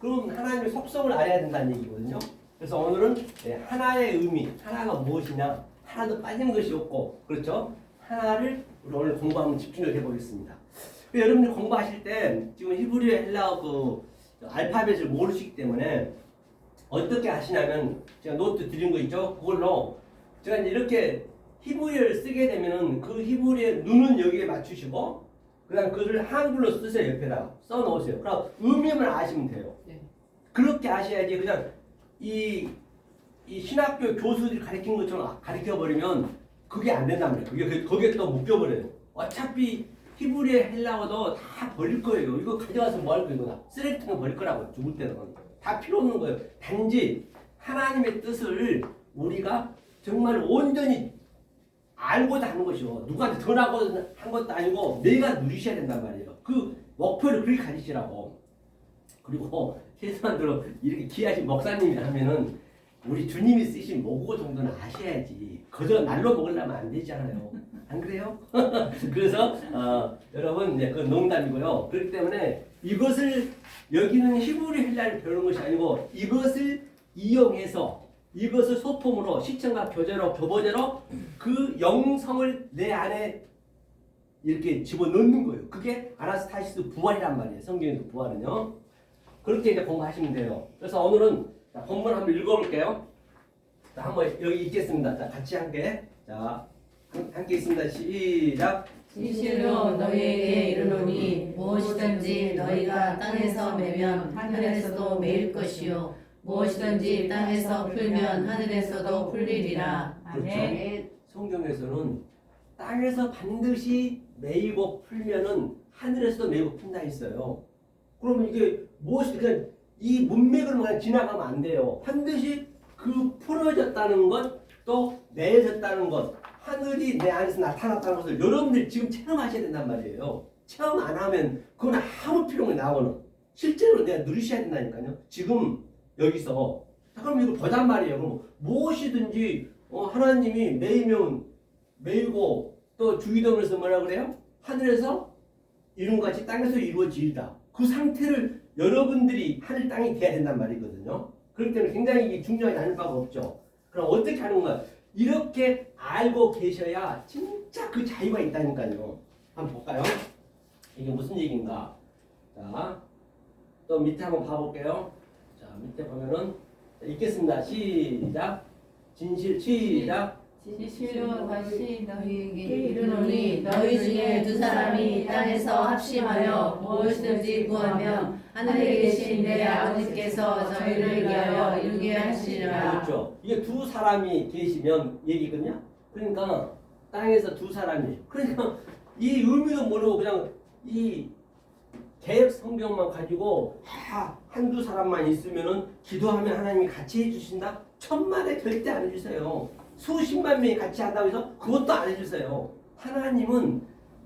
그럼 하나님의 속성을 알아야 된다는 얘기거든요. 그래서 오늘은 하나의 의미, 하나가 무엇이냐, 하나도 빠진 것이 없고, 그렇죠? 하나를 우리 오늘 공부하면 집중을 해보겠습니다. 여러분들 공부하실 때 지금 히브리 헬라어 그 알파벳을 모르시기 때문에 어떻게 하시냐면 제가 노트 드린 거 있죠? 그걸로 제가 이제 이렇게 히브리어를 쓰게 되면은 그 히브리의 눈은 여기에 맞추시고 그다음 그것을 한글로 쓰세요. 옆에다가 써 놓으세요. 그럼 의미만 아시면 돼요. 네. 그렇게 하셔야지 그냥 이 신학교 교수들이 가르친 것처럼 가르쳐 버리면 그게 안 된단 말이에요. 거기에 또 묶여버려요. 어차피 히브리의 헬라어도 다 버릴 거예요. 이거 가져가서 뭐 할 거예요? 이거 다 쓰레기통에 버릴 거라고 죽을 때는 다 필요 없는 거예요. 단지 하나님의 뜻을 우리가 정말 온전히 알고자 하는 것이요. 누구한테 전하고 한 것도 아니고 내가 누리셔야 된단 말이에요. 그 목표를 그렇게 가지시라고. 그리고 최소한대로 이렇게 귀하신 목사님이 하면은 우리 주님이 쓰신 모국어 정도는 아셔야지. 그저 날로 먹으려면 안 되잖아요. 안 그래요? 그래서 여러분 이제 그 농담이고요. 그렇기 때문에 이것을 여기는 히브리 헬라를 배우는 것이 아니고 이것을 이용해서 이것을 소품으로 시청과 교보제로 그 영성을 내 안에 이렇게 집어넣는 거예요. 그게 아나스타시스 부활이란 말이에요. 성경에서 부활은요. 그렇게 이제 공부하시면 돼요. 그래서 오늘은 본문 한번 읽어볼게요. 자, 한번 여기 읽겠습니다. 자, 같이 함께. 자, 함께 있습니다. 시작. 진실로 너희에게 이르노니 무엇이든지 너희가 땅에서 매면 하늘에서도 매일 것이요 무엇이든지 땅에서 풀면 하늘에서도 풀리리라. 그렇죠. 성경에서는 땅에서 반드시 매이고 풀면은 하늘에서도 매이고 푼다 했어요. 그러면 이게 무엇이 그냥 이 문맥을 그냥 지나가면 안 돼요. 반드시 그 풀어졌다는 것, 또 내어졌다는 것, 하늘이 내 안에서 나타났다는 것을 여러분들이 지금 체험하셔야 된단 말이에요. 체험 안 하면 그건 아무 필요가 없는 나오는 실제로 내가 누리셔야 된다니까요. 지금 여기서 그럼 이거 보단 말이에요. 그럼 무엇이든지 하나님이 매이면 매이고 또 주기도문에서 뭐라 그래요? 하늘에서 이룬 같이 땅에서 이루어지리다. 그 상태를 여러분들이 하늘 땅이 돼야 된단 말이거든요. 그렇기 때문에 굉장히 중요하지 않을 바가 없죠. 그럼 어떻게 하는 거야? 이렇게 알고 계셔야 진짜 그 자유가 있다니까요. 한번 볼까요? 이게 무슨 얘기인가? 자, 또 밑에 한번 봐볼게요. 자, 밑에 보면은 읽겠습니다. 시작. 진실 시작. 진실로 다시 너희에게 이르노니 너희 중에 두 사람이 땅에서 합심하여 무엇이든지 구하면 하늘에 계신 내 아버지께서 저희를 위하여 이루게 하시리라. 그렇죠. 이게 두 사람이 계시면 얘기거든요. 그러니까 땅에서 두 사람이. 그러니까 이 의미도 모르고 그냥 이 개혁 성경만 가지고 한두 사람만 있으면은 기도하면 하나님이 같이 해주신다? 천만에 절대 안 해주세요. 수십만 명이 같이 한다고 해서 그것도 안 해주세요. 하나님은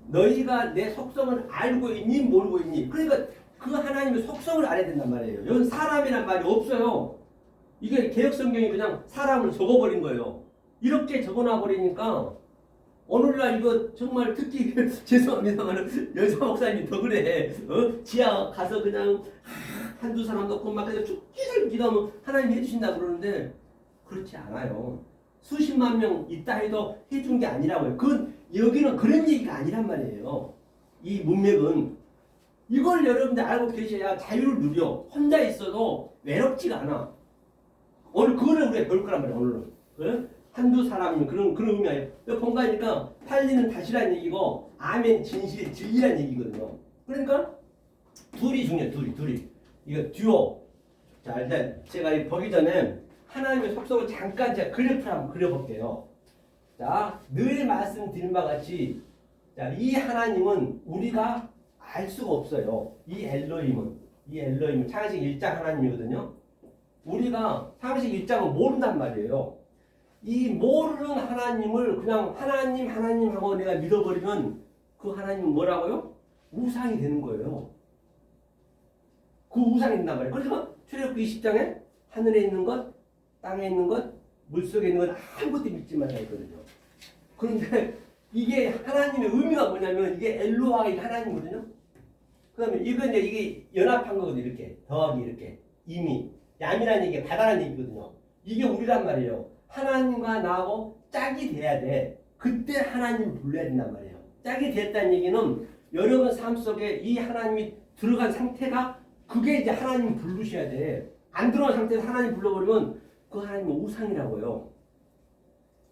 너희가 내 속성을 알고 있니 모르고 있니? 그러니까 그 하나님의 속성을 알아야 된단 말이에요. 여기 사람이란 말이 없어요. 이게 개혁성경이 그냥 사람을 적어버린 거예요. 이렇게 적어놔 버리니까 오늘날 이거 정말 특히 죄송합니다만 여자 목사님이 더 그래. 지하 가서 그냥 한두 사람 넣고 막 그냥 죽기를 기도하면 하나님 해주신다 그러는데 그렇지 않아요. 수십만 명 있다 해도 해준 게 아니라고요. 여기는 그런 얘기가 아니란 말이에요. 이 문맥은 이걸 여러분들 알고 계셔야 자유를 누려. 혼자 있어도 외롭지가 않아. 오늘 그거를 우리가 배울 거란 말이에요. 오늘은. 그래? 한두 사람이면 그런 의미 아니에요. 본가니까 팔리는 다시란 얘기고 아멘 진실 진리란 얘기거든요. 그러니까 둘이 중요해. 둘이. 이거 듀오. 자, 일단 제가 보기 전에 하나님의 속성을 잠깐 제가 그래프를 한번 그려볼게요. 자, 늘 말씀드린 바와 같이 자, 이 하나님은 우리가 알 수가 없어요. 이 엘로힘은 창세기 1장 하나님이거든요. 우리가 창세기 1장은 모른단 말이에요. 이 모르는 하나님을 그냥 하나님 하고 내가 믿어버리면 그 하나님은 뭐라고요? 우상이 되는 거예요. 그 우상이 된단 말이에요. 그래서 출애굽기 20장에 하늘에 있는 것, 땅에 있는 것, 물속에 있는 것 아무것도 믿지 말라 했거든요. 그런데 이게 하나님의 의미가 뭐냐면 이게 엘로하가 이게 하나님이거든요. 그 다음에 이게 연합한 거거든요. 이렇게 더하기 이렇게. 이미 얌이라는 얘기가 바다라는 얘기거든요. 이게 우리란 말이에요. 하나님과 나하고 짝이 돼야 돼. 그때 하나님을 불러야 된단 말이에요. 짝이 됐다는 얘기는 여러분 삶 속에 이 하나님이 들어간 상태가 그게 이제 하나님 부르셔야 돼. 안 들어간 상태에서 하나님 불러버리면 그 하나님은 우상이라고요.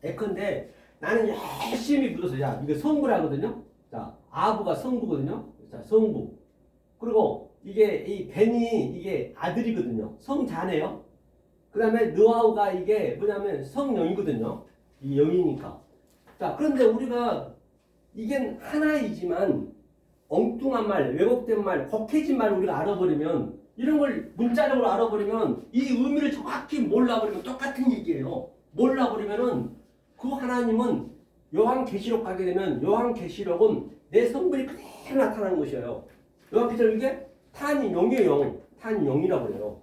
예컨대 나는 열심히 불러서 야 이거 성부라거든요. 자 아부가 성부거든요. 자 성부. 그리고 이게 이 벤이 이게 아들이거든요. 성자네요. 그 다음에 느와우가 이게 뭐냐면 성령이거든요. 이 영이니까. 자 그런데 우리가 이게 하나이지만 엉뚱한 말, 왜곡된 말, 겉해진 말을 우리가 알아버리면 이런 걸 문자적으로 알아버리면 이 의미를 정확히 몰라버리면 똑같은 얘기예요. 몰라버리면은 그 하나님은 요한계시록 가게 되면 요한계시록은 내 성분이 그대로 나타나는 것이에요. 요한계시록 이게 탄이 영의 영, 탄이 영이라고 해요.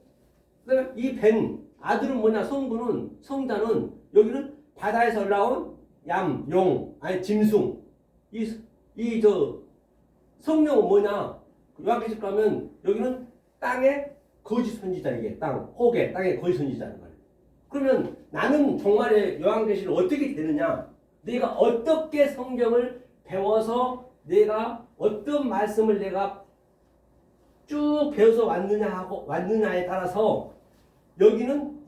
그 다음에 이 벤, 아들은 뭐냐, 성부는, 성자는 여기는 바다에서 올라온 얌, 용, 아니 짐승. 성령은 뭐냐? 요한계시록 가면 여기는 땅의 거짓 선지자 이게 땅, 혹의 땅의 거짓 선지자는 거예요. 그러면 나는 정말의 요한계시록 어떻게 되느냐? 내가 어떻게 성경을 배워서 내가 어떤 말씀을 내가 쭉 배워서 왔느냐에 따라서 여기는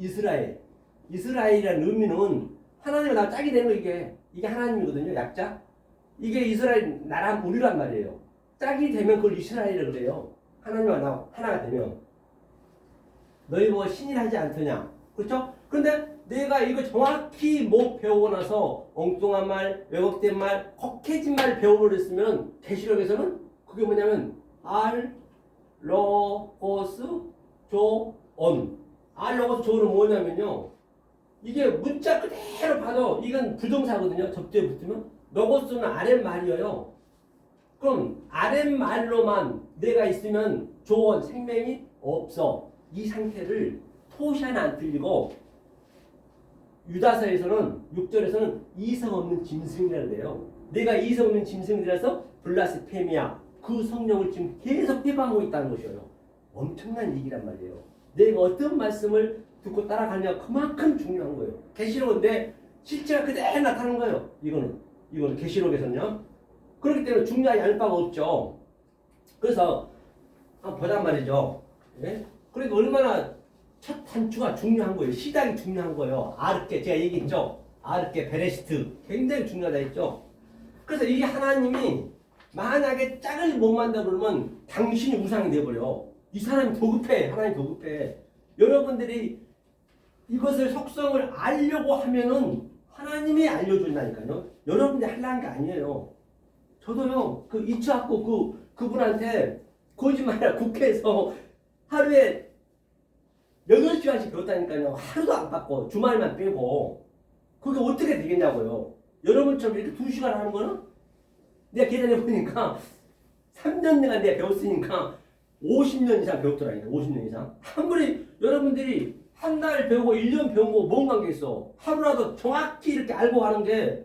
이스라엘이라는 의미는 하나님과 나 짝이 되는 거 이게 하나님이거든요. 약자. 이게 이스라엘 나라 우리란 말이에요. 짝이 되면 그걸 이스라엘이라고 그래요. 하나님과 나 하나가 되면 너희 뭐 신이라 하지 않더냐. 그렇죠? 그런데 내가 이거 정확히 못 배우고 나서 엉뚱한 말, 왜곡된 말, 헉해진 말 배워버렸으면 계시록에서는 그게 뭐냐면 알, 로고스, 조언. 알, 로고스, 조언은 뭐냐면요. 이게 문자 그대로 봐도 이건 부정사거든요. 접두에 붙으면. 로고스는 아랫말이에요. 그럼 아랫말로만 내가 있으면 조언, 생명이 없어. 이 상태를 토시아는 안 틀리고 유다서에서는 6절에서는 이성 없는 짐승이라고 해요. 내가 이성 없는 짐승이라서 블라스페미아 그 성령을 지금 계속 회방하고 있다는 것이에요. 엄청난 얘기란 말이에요. 내가 어떤 말씀을 듣고 따라가냐 그만큼 중요한 거예요. 계시록인데 실제가 그대로 나타나는 거예요. 이거는 계시록에서는요. 그렇기 때문에 중요하지 않을 바가 없죠. 그래서 한번 보단 말이죠. 예? 그러니까 얼마나 첫 단추가 중요한 거예요. 시작이 중요한 거예요. 아르케 제가 얘기했죠. 아르케 베레시트 굉장히 중요하다 했죠. 그래서 이 하나님이 만약에 짝을 못 만다 그러면 당신이 우상이 돼버려. 이 사람이 도급해. 하나님 도급해. 여러분들이 이것을 속성을 알려고 하면은 하나님이 알려준다니까요. 여러분들이 하려는 게 아니에요. 저도요 그 이츠하고 그분한테 거짓말이야 국회에서 하루에 8시간씩 배웠다니까요. 하루도 안 바꿔. 주말만 빼고. 그게 어떻게 되겠냐고요. 여러분처럼 이렇게 2시간 하는 거는 내가 계산해 보니까 3년 내가 내가 배웠으니까 50년 이상 배웠더라니까. 50년 이상. 아무리 여러분들이 한 달 배우고 1년 배운 거 뭔 관계 있어. 하루라도 정확히 이렇게 알고 가는 게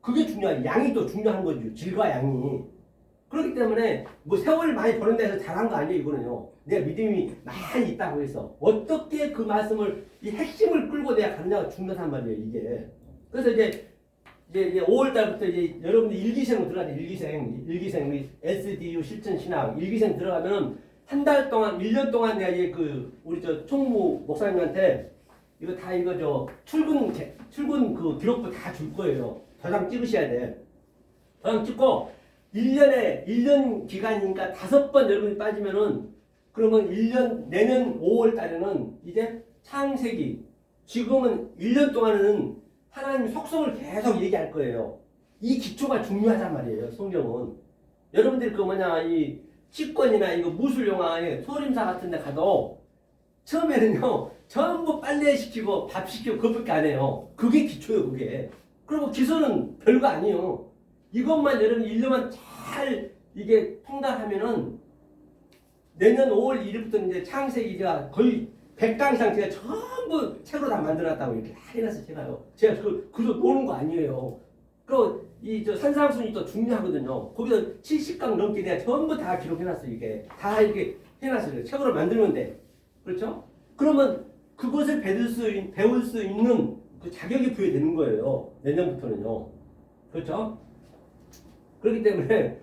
그게 중요해. 양이 또 중요한 거죠. 질과 양이. 그렇기 때문에 뭐 세월을 많이 버는 데서 잘한 거 아니에요. 이거는요. 내가 믿음이 많이 있다고 해서 어떻게 그 말씀을 이 핵심을 끌고 내가 갔냐가 중요한 말이에요. 이게. 그래서 이제 5월 달부터 이제 여러분들 일기생으로 들어가죠. 일기생 우리 SDU 실천 신학 일기생 들어가면은 한 달 동안 1년 동안 내가 이제 우리 총무 목사님한테 이거 다 출근 그 기록부 다 줄 거예요. 도장 찍으셔야 돼. 도장 찍고 1년 기간이니까 5번 여러분이 빠지면은 그러면 내년 5월 달에는 이제 창세기 지금은 1년 동안은 하나님 속성을 계속 얘기할 거예요. 이 기초가 중요하단 말이에요. 성경은. 여러분들이 이 치권이나 이거 무술 영화에 소림사 같은 데 가도 처음에는요 전부 빨래시키고 밥 시키고 그것밖에 안 해요. 그게 기초예요. 그게. 그리고 기술은 별거 아니에요. 이것만 여러분 1년만 잘 이게 통달하면은 내년 5월 1일부터 이제 창세기가 거의 100강 이상 제가 전부 책으로 다 만들어놨다고 이렇게 해놨어요. 제가 그저 노는 거 아니에요. 그리고 산상순이 또 중요하거든요. 거기서 70강 넘게 내가 전부 다 기록해놨어요. 이게 다 이렇게 해놨어요. 책으로 만들면 돼. 그렇죠? 그러면 그것을 배울 수 있는 그 자격이 부여되는 거예요. 내년부터는요. 그렇죠? 그렇기 때문에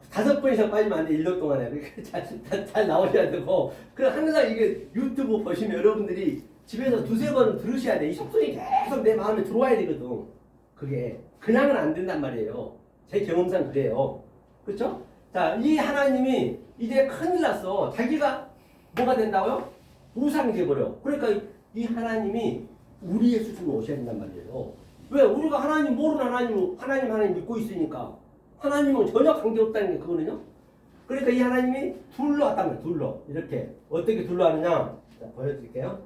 5번 이상 빠지면 안 돼. 1년 동안에. 그러니까 잘 나오셔야 되고. 그래 항상 이게 유튜브 보시면 여러분들이 집에서 2-3번은 들으셔야 돼. 이 속성이 계속 내 마음에 들어와야 되거든. 그게 그냥은 안 된단 말이에요. 제 경험상 그래요. 그렇죠? 자, 이 하나님이 이제 큰일 났어. 자기가 뭐가 된다고요? 우상이 돼버려. 그러니까 이 하나님이 우리의 수준으로 오셔야 된단 말이에요. 왜? 우리가 하나님 모르는 하나님 믿고 있으니까. 하나님은 전혀 관계없다는 게 그거는요. 그러니까 이 하나님이 둘로 왔단 말이에요. 둘로. 이렇게. 어떻게 둘로 하느냐. 자, 보여드릴게요.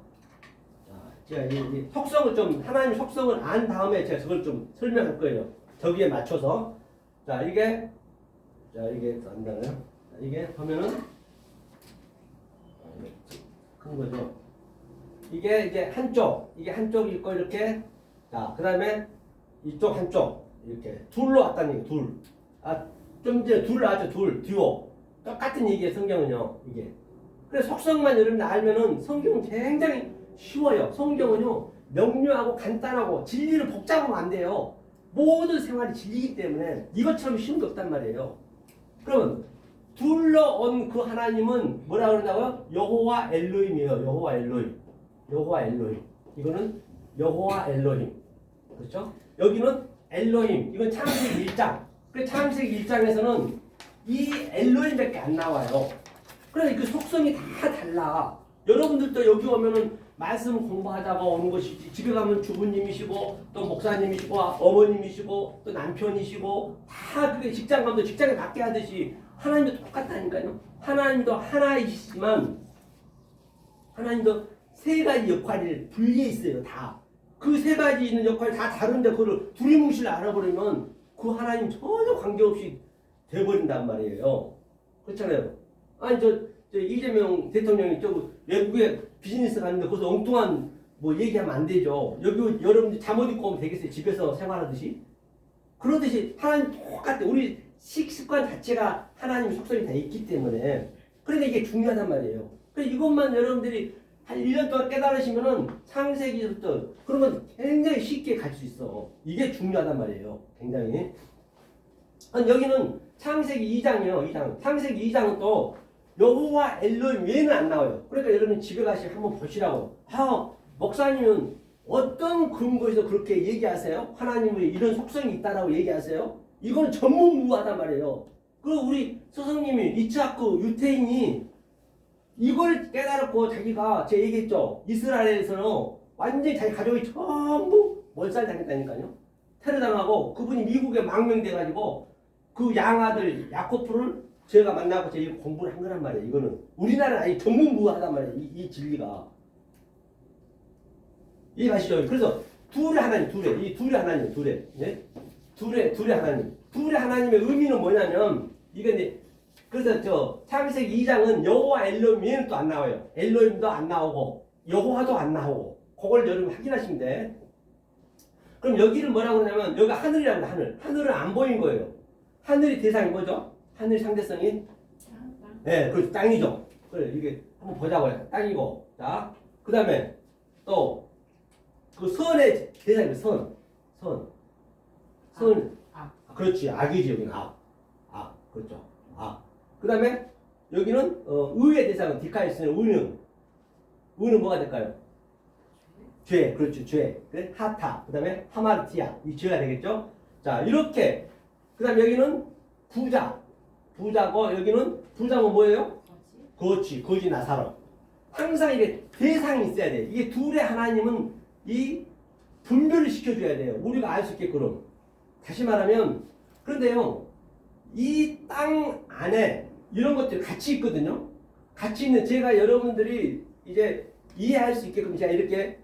자, 제가 이 속성을 좀, 하나님 속성을 안 다음에 제가 그걸 좀 설명할 거예요. 저기에 맞춰서. 자, 이게 안다고요? 자, 이게 보면은, 큰 거죠. 이게 이제 이게 한쪽일 거 이렇게. 자, 그 다음에 이쪽 한쪽. 이렇게. 둘로 왔다는 얘기, 둘. 좀 이제 둘 나왔죠, 듀오. 똑같은 얘기예요, 성경은요, 이게. 그래서 속성만 여러분들 알면은 성경은 굉장히 쉬워요. 성경은요, 명료하고 간단하고 진리를 복잡하면 안 돼요. 모든 생활이 진리이기 때문에 이것처럼 쉬운 게 없단 말이에요. 그러면 둘러온 그 하나님은 뭐라 그런다고요? 여호와 엘로힘이에요. 여호와 엘로힘. 이거는 여호와 엘로힘. 그렇죠? 여기는 엘로힘. 이건 창세기 1장. 그 창세기 1장에서는 이 엘로힘밖에 안 나와요. 그래서 그 속성이 다 달라. 여러분들도 여기 오면은 말씀 공부하다가 오는 것이지. 집에 가면 주부님이시고 또 목사님이시고 어머님이시고 또 남편이시고 다 그게 직장 가면 직장에 맞게 하듯이 하나님도 똑같다니까요. 하나님도 하나이시지만 하나님도 세 가지 역할이 분리해 있어요. 다. 그 세 가지 있는 역할이 다 다른데 그걸 두리뭉실 알아버리면 그 하나님 전혀 관계없이 돼버린단 말이에요. 그렇잖아요. 아니 저 이재명 대통령이 저 외국에 비즈니스 갔는데 거기서 엉뚱한 뭐 얘기하면 안 되죠. 여기 여러분들 잠옷 입고 오면 되겠어요. 집에서 생활하듯이. 그러듯이 하나님 똑같아. 우리 식습관 자체가 하나님 속성이 다 있기 때문에 그러니까 이게 중요하단 말이에요. 그래서 이것만 여러분들이 한 1년 동안 깨달으시면은 창세기부터 그러면 굉장히 쉽게 갈 수 있어. 이게 중요하단 말이에요. 굉장히. 여기는 창세기 2장이요. 2장. 창세기 2장은 또 여호와 엘로힘 외에는 안 나와요. 그러니까 여러분 집에 가시 한번 보시라고. 목사님은 어떤 근거에서 그렇게 얘기하세요? 하나님의 이런 속성이 있다라고 얘기하세요? 이건 전무후무하단 말이에요. 그 우리 스승님이 이츠하크 유태인이 이걸 깨달았고 자기가 제가 얘기했죠. 이스라엘에서는 완전히 자기 가족이 전부 몰살 당했다니까요. 테러 당하고 그분이 미국에 망명돼가지고 그 양아들 야코프를 제가 만나고 제가 공부를 한 거란 말이에요. 이거는 우리나라는 아니 전무후무하단 말이에요. 이 진리가 이해가시죠? 그래서 둘의 하나님, 이 둘의 하나님, 네? 둘의 하나님, 둘의 하나님의 의미는 뭐냐면 이게 이제 그래서 저 창세기 2장은 여호와 엘로힘은 또 안 나와요. 엘로힘도 안 나오고 여호와도 안 나오고 그걸 여러분 확인하시면 돼. 그럼 여기를 뭐라고 그러냐면 여기 하늘이라고 하늘. 하늘은 안 보인 거예요. 하늘이 대상이 뭐죠? 하늘 상대성이 네, 그렇죠. 땅이죠. 그래 이게 한번 보자고요. 땅이고 자 그 다음에 또 그 선의 대상이 선. 그렇지. 악이지 여기는 악. 그렇죠. 그 다음에 여기는 의의 대상은 디카이스는 의는 뭐가 될까요? 죄. 그렇죠. 죄. 그래? 하타. 그 다음에 하마르티아. 이 죄가 되겠죠? 자 이렇게 그 다음에 여기는 부자고 여기는 부자는 뭐예요? 거지 나사로. 항상 이게 대상이 있어야 돼. 이게 둘의 하나님은 이 분별을 시켜줘야 돼요. 우리가 알 수 있게끔. 다시 말하면 그런데요. 이 땅 안에 이런 것들이 같이 있거든요. 같이 있는 제가 여러분들이 이제 이해할 수 있게끔 제가 이렇게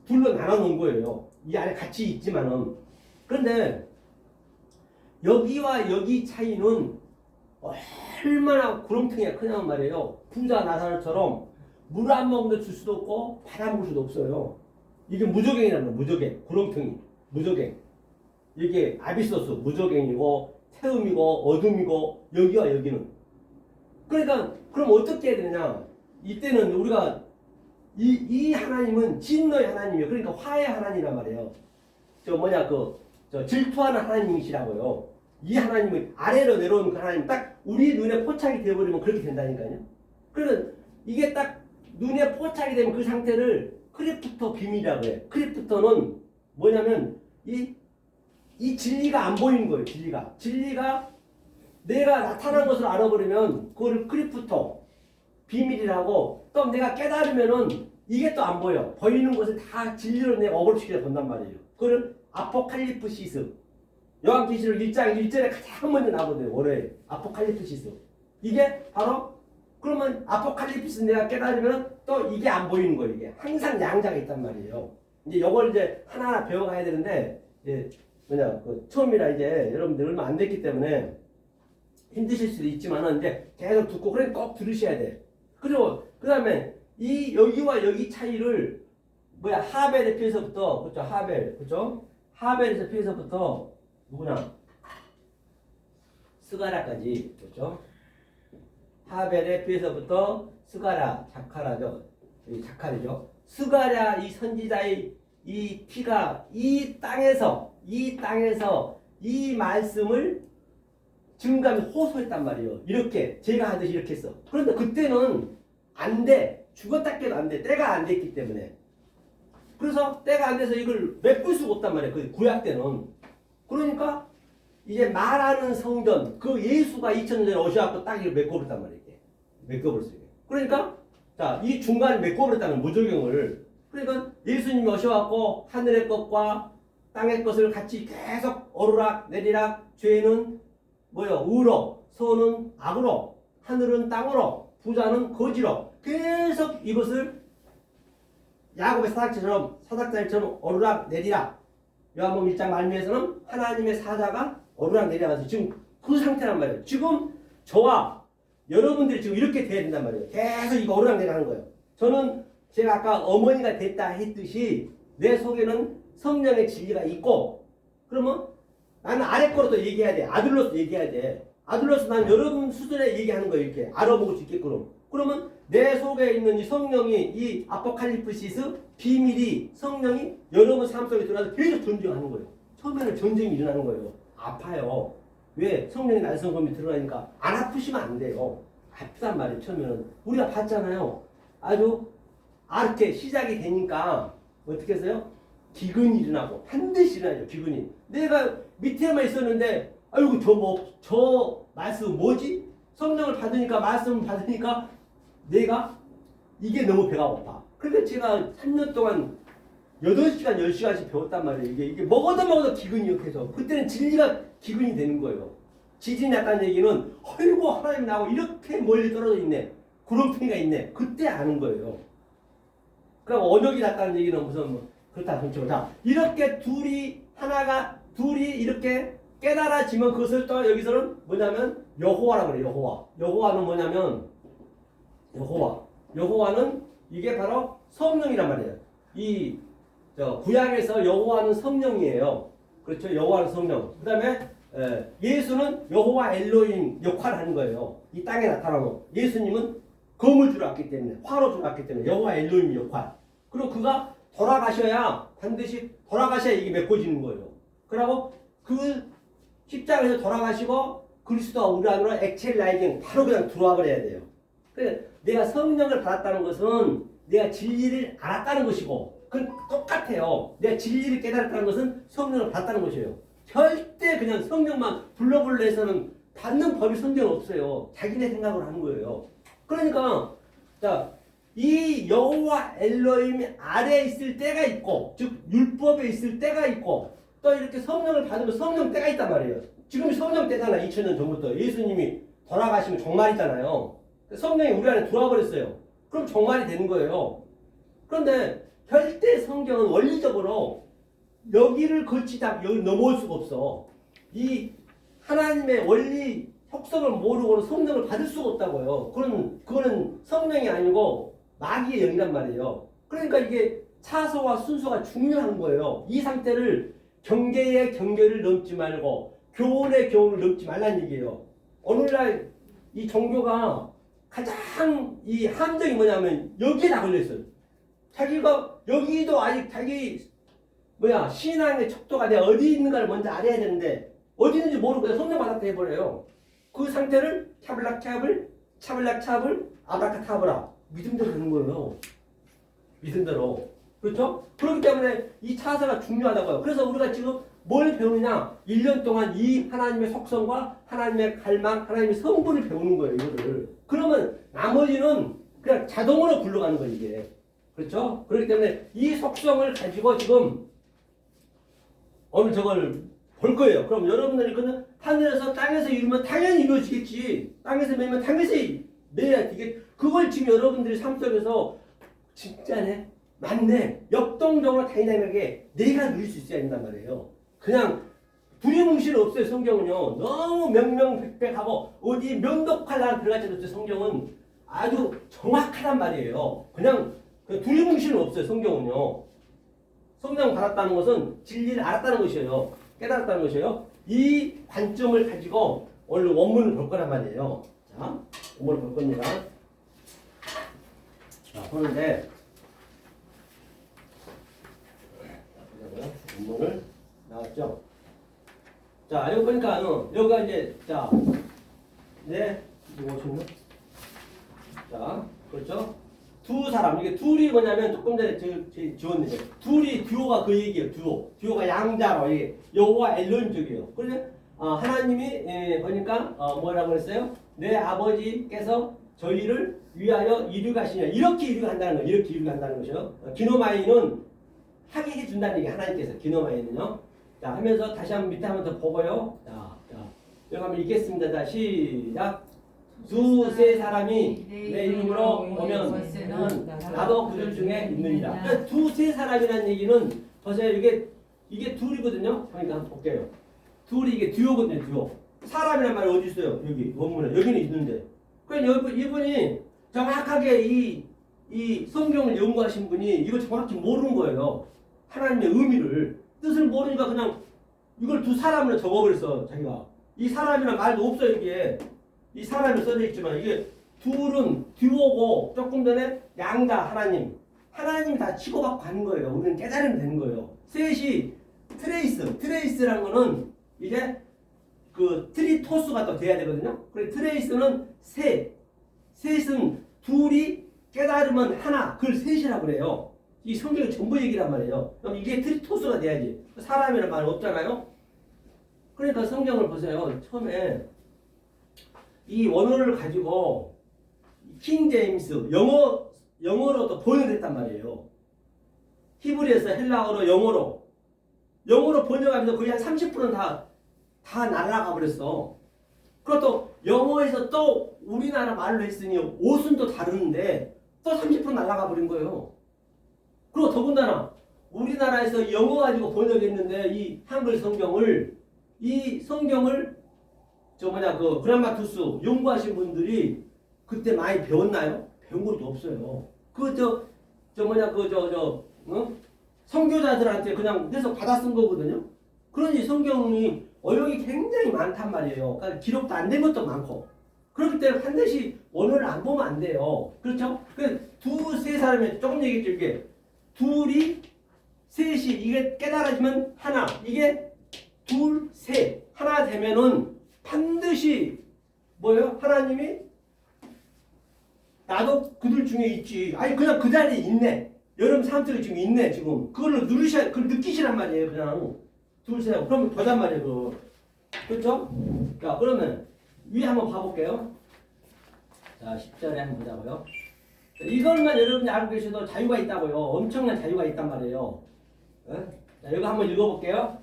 둘로 나눠 놓은 거예요. 이 안에 같이 있지만은. 그런데 여기와 여기 차이는 얼마나 구렁텅이가 크냐는 말이에요. 부자 나사로처럼 물 한 모금도 줄 수도 없고 바람 불 수도 없어요. 이게 무저갱이라는 거예요. 무저갱. 구렁텅이. 무저갱. 이게 아비소스. 무저갱이고 태음이고 어둠이고 여기와 여기는. 그러니까 그럼 어떻게 해야 되느냐. 이때는 우리가 이 하나님은 진노의 하나님이에요. 그러니까 화의 하나님이란 말이에요. 저 질투하는 하나님이시라고요. 이 하나님은 아래로 내려오는 그 하나님 딱 우리 눈에 포착이 되어버리면 그렇게 된다니까요. 그러면 이게 딱 눈에 포착이 되면 그 상태를 크리프토 비밀이라고 해요. 크리프토는 뭐냐면 이 진리가 안 보이는 거예요. 진리가 내가 나타난 것을 알아버리면 그거를 크리프토 비밀이라고, 또 내가 깨달으면은 이게 또 안 보여. 보이는 것을 다 진리로 내가 어그로시켜 본단 말이에요. 그거를 아포칼리프시스. 요한계시록 1장 1절에 가장 먼저 나오거든요. 월요일 아포칼리프시스. 이게 바로 그러면 아포칼리프시스 내가 깨달으면 또 이게 안 보이는 거예요. 이게 항상 양자가 있단 말이에요. 이제 요걸 이제 하나하나 배워가야 되는데 이제 처음이라 이제 여러분들 얼마 안 됐기 때문에 힘드실 수도 있지만은 이제 계속 듣고 그래 꼭 들으셔야 돼. 그리고 그 다음에 이 여기와 여기 차이를 하벨의 피에서부터 그렇죠? 하벨 그렇죠? 하벨에서 피에서부터 누구냐? 스가랴까지 그렇죠? 하벨의 피에서부터 스가랴 자카라죠. 이 자카리죠. 스가랴 이 선지자의 이 피가 이 땅에서 이 말씀을 증감이 호소했단 말이에요. 이렇게 제가 하듯이 이렇게 했어. 그런데 그때는 안 돼. 죽었다 깨도 안 돼. 때가 안 됐기 때문에. 그래서 때가 안 돼서 이걸 메꿀 수가 없단 말이에요. 그 구약 때는. 그러니까 이제 말하는 성전 그 예수가 2000년 전에 오셔갖고 딱 이걸 메꿔버렸단 말이에요. 메꿔버렸어요. 그러니까 자, 이 중간에 메꿔버렸다는 무적용을. 그러니까 예수님이 오셔갖고 하늘의 것과 땅의 것을 같이 계속 오르락 내리락, 죄는 의로, 선은 악으로, 하늘은 땅으로, 부자는 거지로 계속 이것을 야곱의 사닥자리처럼 오르락 내리락. 요한복음 1장 말미에서는 하나님의 사자가 오르락 내리락해서 지금 그 상태란 말이에요. 지금 저와 여러분들이 지금 이렇게 돼야 된단 말이에요. 계속 이거 오르락 내리락 하는 거예요. 저는 제가 아까 어머니가 됐다 했듯이 내 속에는 성령의 진리가 있고, 그러면 나는 아래 거로 또 얘기해야 돼. 아들로서 얘기해야 돼. 아들로서 난 여러분 수준에 얘기하는 거예요. 이렇게 알아먹을 수 있게끔. 그러면 내 속에 있는 이 성령이 이 아포칼리프시스 비밀이 성령이 여러분 삶 속에 들어가서 계속 전쟁하는 거예요. 처음에는 전쟁이 일어나는 거예요. 아파요. 왜? 성령의 날성검이 들어가니까 안 아프시면 안 돼요. 아프단 말이에요. 처음에는. 우리가 봤잖아요. 아주 이렇게 시작이 되니까 어떻게 했어요? 기근이 일어나고 반드시 일어나죠. 기근이. 내가 밑에만 있었는데 아이고 저 말씀 뭐지? 성령을 받으니까 말씀을 받으니까 내가 이게 너무 배가 고파. 그러니까 제가 3년 동안 8시간 10시간씩 배웠단 말이에요. 이게 먹어도 기근이요. 계속. 그때는 진리가 기근이 되는 거예요. 지진이 났다는 얘기는 아이고 하나님 나하고 이렇게 멀리 떨어져 있네. 구렁텅이가 있네. 그때 아는 거예요. 그럼 언역이 났다는 얘기는 무슨 그렇다 그렇죠. 자, 이렇게 둘이 이렇게 깨달아지면 그것을 또 여기서는 뭐냐면 여호와라고 그래요. 여호와는 뭐냐면 여호와는 이게 바로 성령이란 말이에요. 구약에서 여호와는 성령이에요. 그렇죠. 여호와는 성령. 그 다음에 예수는 여호와 엘로힘 역할을 하는 거예요. 이 땅에 나타나고 예수님은 검을 주러 왔기 때문에, 화로 주러 왔기 때문에 여호와 엘로힘 역할. 그리고 그가 반드시 돌아가셔야 이게 메꿔지는 거예요. 그리고 그 십자가에서 돌아가시고 그리스도가 우리 안으로 엑첼라이징 바로 그냥 들어와 버려야 돼요. 그래서 내가 성령을 받았다는 것은 내가 진리를 알았다는 것이고, 그건 똑같아요. 내가 진리를 깨달았다는 것은 성령을 받았다는 것이에요. 절대 그냥 성령만 불러불러 해서는 받는 법이 성경은 없어요. 자기네 생각을 하는 거예요. 그러니까 자, 이 여호와 엘로힘 아래에 있을 때가 있고, 즉 율법에 있을 때가 있고, 또 이렇게 성령을 받으면 성령 때가 있단 말이에요. 지금 성령 때잖아. 2000년 전부터 예수님이 돌아가시면 종말이잖아요. 성령이 우리 안에 들어와 버렸어요. 그럼 종말이 되는 거예요. 그런데 절대 성경은 원리적으로 여기를 거치다 여기 넘어올 수가 없어. 이 하나님의 원리 속성을 모르고는 성령을 받을 수가 없다고요. 그거는 성령이 아니고 마귀의 영이란 말이에요. 그러니까 이게 차소와 순서가 중요한 거예요. 이 상태를 경계의 경계를 넘지 말고 교훈의 교훈을 넘지 말라는 얘기예요. 오늘날 이 종교가 가장 이 함정이 뭐냐면 여기에 다 걸려있어요. 자기가 여기도 아직 자기 신앙의 척도가 내가 어디 있는가를 먼저 알아야 되는데 어디 있는지 모르고 그냥 성령 받았다 해버려요. 그 상태를 차블락차블 아브라카타브라 믿음대로 되는 거예요. 믿음대로. 그렇죠? 그렇기 때문에 이 차사가 중요하다고요. 그래서 우리가 지금 뭘 배우느냐? 1년 동안 이 하나님의 속성과 하나님의 갈망, 하나님의 성분을 배우는 거예요. 이거를. 그러면 나머지는 그냥 자동으로 굴러가는 거예요. 이게. 그렇죠? 그렇기 때문에 이 속성을 가지고 지금 오늘 저걸 볼 거예요. 그럼 여러분들이 그냥 하늘에서 땅에서 이루면 당연히 이루어지겠지. 땅에서 매면 땅에서 매야 되겠. 그걸 지금 여러분들이 삶 속에서 진짜네, 맞네, 역동적으로 다이나믹하게 내가 누릴 수 있어야 된단 말이에요. 그냥 두리뭉실 없어요. 성경은요. 너무 명명백백하고 어디 면도칼날 들어가지 않았어요. 성경은 아주 정확하단 말이에요. 그냥 두리뭉실은 없어요. 성경은요. 성령 받았다는 것은 진리를 알았다는 것이에요. 깨달았다는 것이에요. 이 관점을 가지고 오늘 원문을 볼 거란 말이에요. 자, 원문을 볼 겁니다. 자, 보는데 원문을 나왔죠. 자, 여기 보니까 여기가 이제 이거 오셨나? 자, 그렇죠. 두 사람, 이게 둘이 뭐냐면 조금 전에 지웠는데 둘이 듀오가 그 얘기예요. 듀오가 양자로 이게 여호와 엘론 쪽이에요. 그런데 하나님이 보니까 뭐라고 했어요? 내 아버지께서 저희를 위하여 이루가시냐, 이렇게 이루간다는 거예요. 이렇게 이루간다는 것이요. 기노마이는 하게 해준다는 얘기. 하나님께서 기노마이는요. 자, 하면서 다시 한번 밑에 한번 더 보고요. 자, 여기 한번 읽겠습니다. 자, 시작. 두세 사람이 내 이름으로 오면 나도 그들 중에 있느니라. 그러니까 두세 사람이라는 얘기는 보세요. 이게 둘이거든요. 그러니까 한번 볼게요. 둘이 이게 듀오거든요. 듀오. 사람이란 말이 어디 있어요? 여기 원문에 여기는 있는데. 그러니까 이분이 정확하게 이 성경을 연구하신 분이 이걸 정확히 모르는 거예요. 하나님의 의미를, 뜻을 모르니까 그냥 이걸 두 사람으로 적어버렸어. 자기가 이 사람이란 말도 없어요. 이게 이 사람이 써져 있지만 이게 둘은 듀오고 조금 전에 양자 하나님 다 치고받고 가는 거예요. 우리는 깨달으면 되는 거예요. 셋이 트레이스라는 거는 이제 그 트리토스가 또 돼야 되거든요. 그래서 트레이스는 셋은 둘이 깨달으면 하나, 그걸 셋이라고 그래요. 이 성경이 전부 얘기란 말이에요. 그럼 이게 트리토스가 돼야지. 사람이란 말 없잖아요. 그러니까 성경을 보세요. 처음에 이 원어를 가지고 킹 제임스 영어로도 번역을 했단 말이에요. 히브리에서 헬라어로 영어로 번역하면서 거의 한 30%는 다 날아가 버렸어. 그것도 영어에서 또 우리나라 말로 했으니 옷은 또 다르는데 또 30% 날아가 버린 거예요. 그리고 더군다나 우리나라에서 영어 가지고 번역했는데 이 한글 성경을 그 그라마투스 연구하신 분들이 그때 많이 배웠나요? 배운 것도 없어요. 선교자들한테 그냥 해서 받아 쓴 거거든요. 그러니 성경이 어용이 굉장히 많단 말이에요. 그러니까 기록도 안 된 것도 많고. 그렇기 때문에 반드시 원어를 안 보면 안 돼요. 그렇죠? 두세 사람이 조금 얘기했죠. 이게 둘이 셋이 이게 깨달아지면 하나, 이게 둘, 셋 하나 되면은 반드시 뭐예요? 하나님이 나도 그들 중에 있지. 아니 그냥 그 자리에 있네. 여러분 삶 속에 지금 있네. 지금 그걸 그걸 느끼시란 말이에요. 그냥 둘, 셋. 그러면 더단 말이에요. 그렇죠? 자, 그러면 위에 한번 봐볼게요. 자, 10절에 한번 보자고요. 이것만 여러분이 알고 계셔도 자유가 있다고요. 엄청난 자유가 있단 말이에요. 자, 이거 한번 읽어볼게요.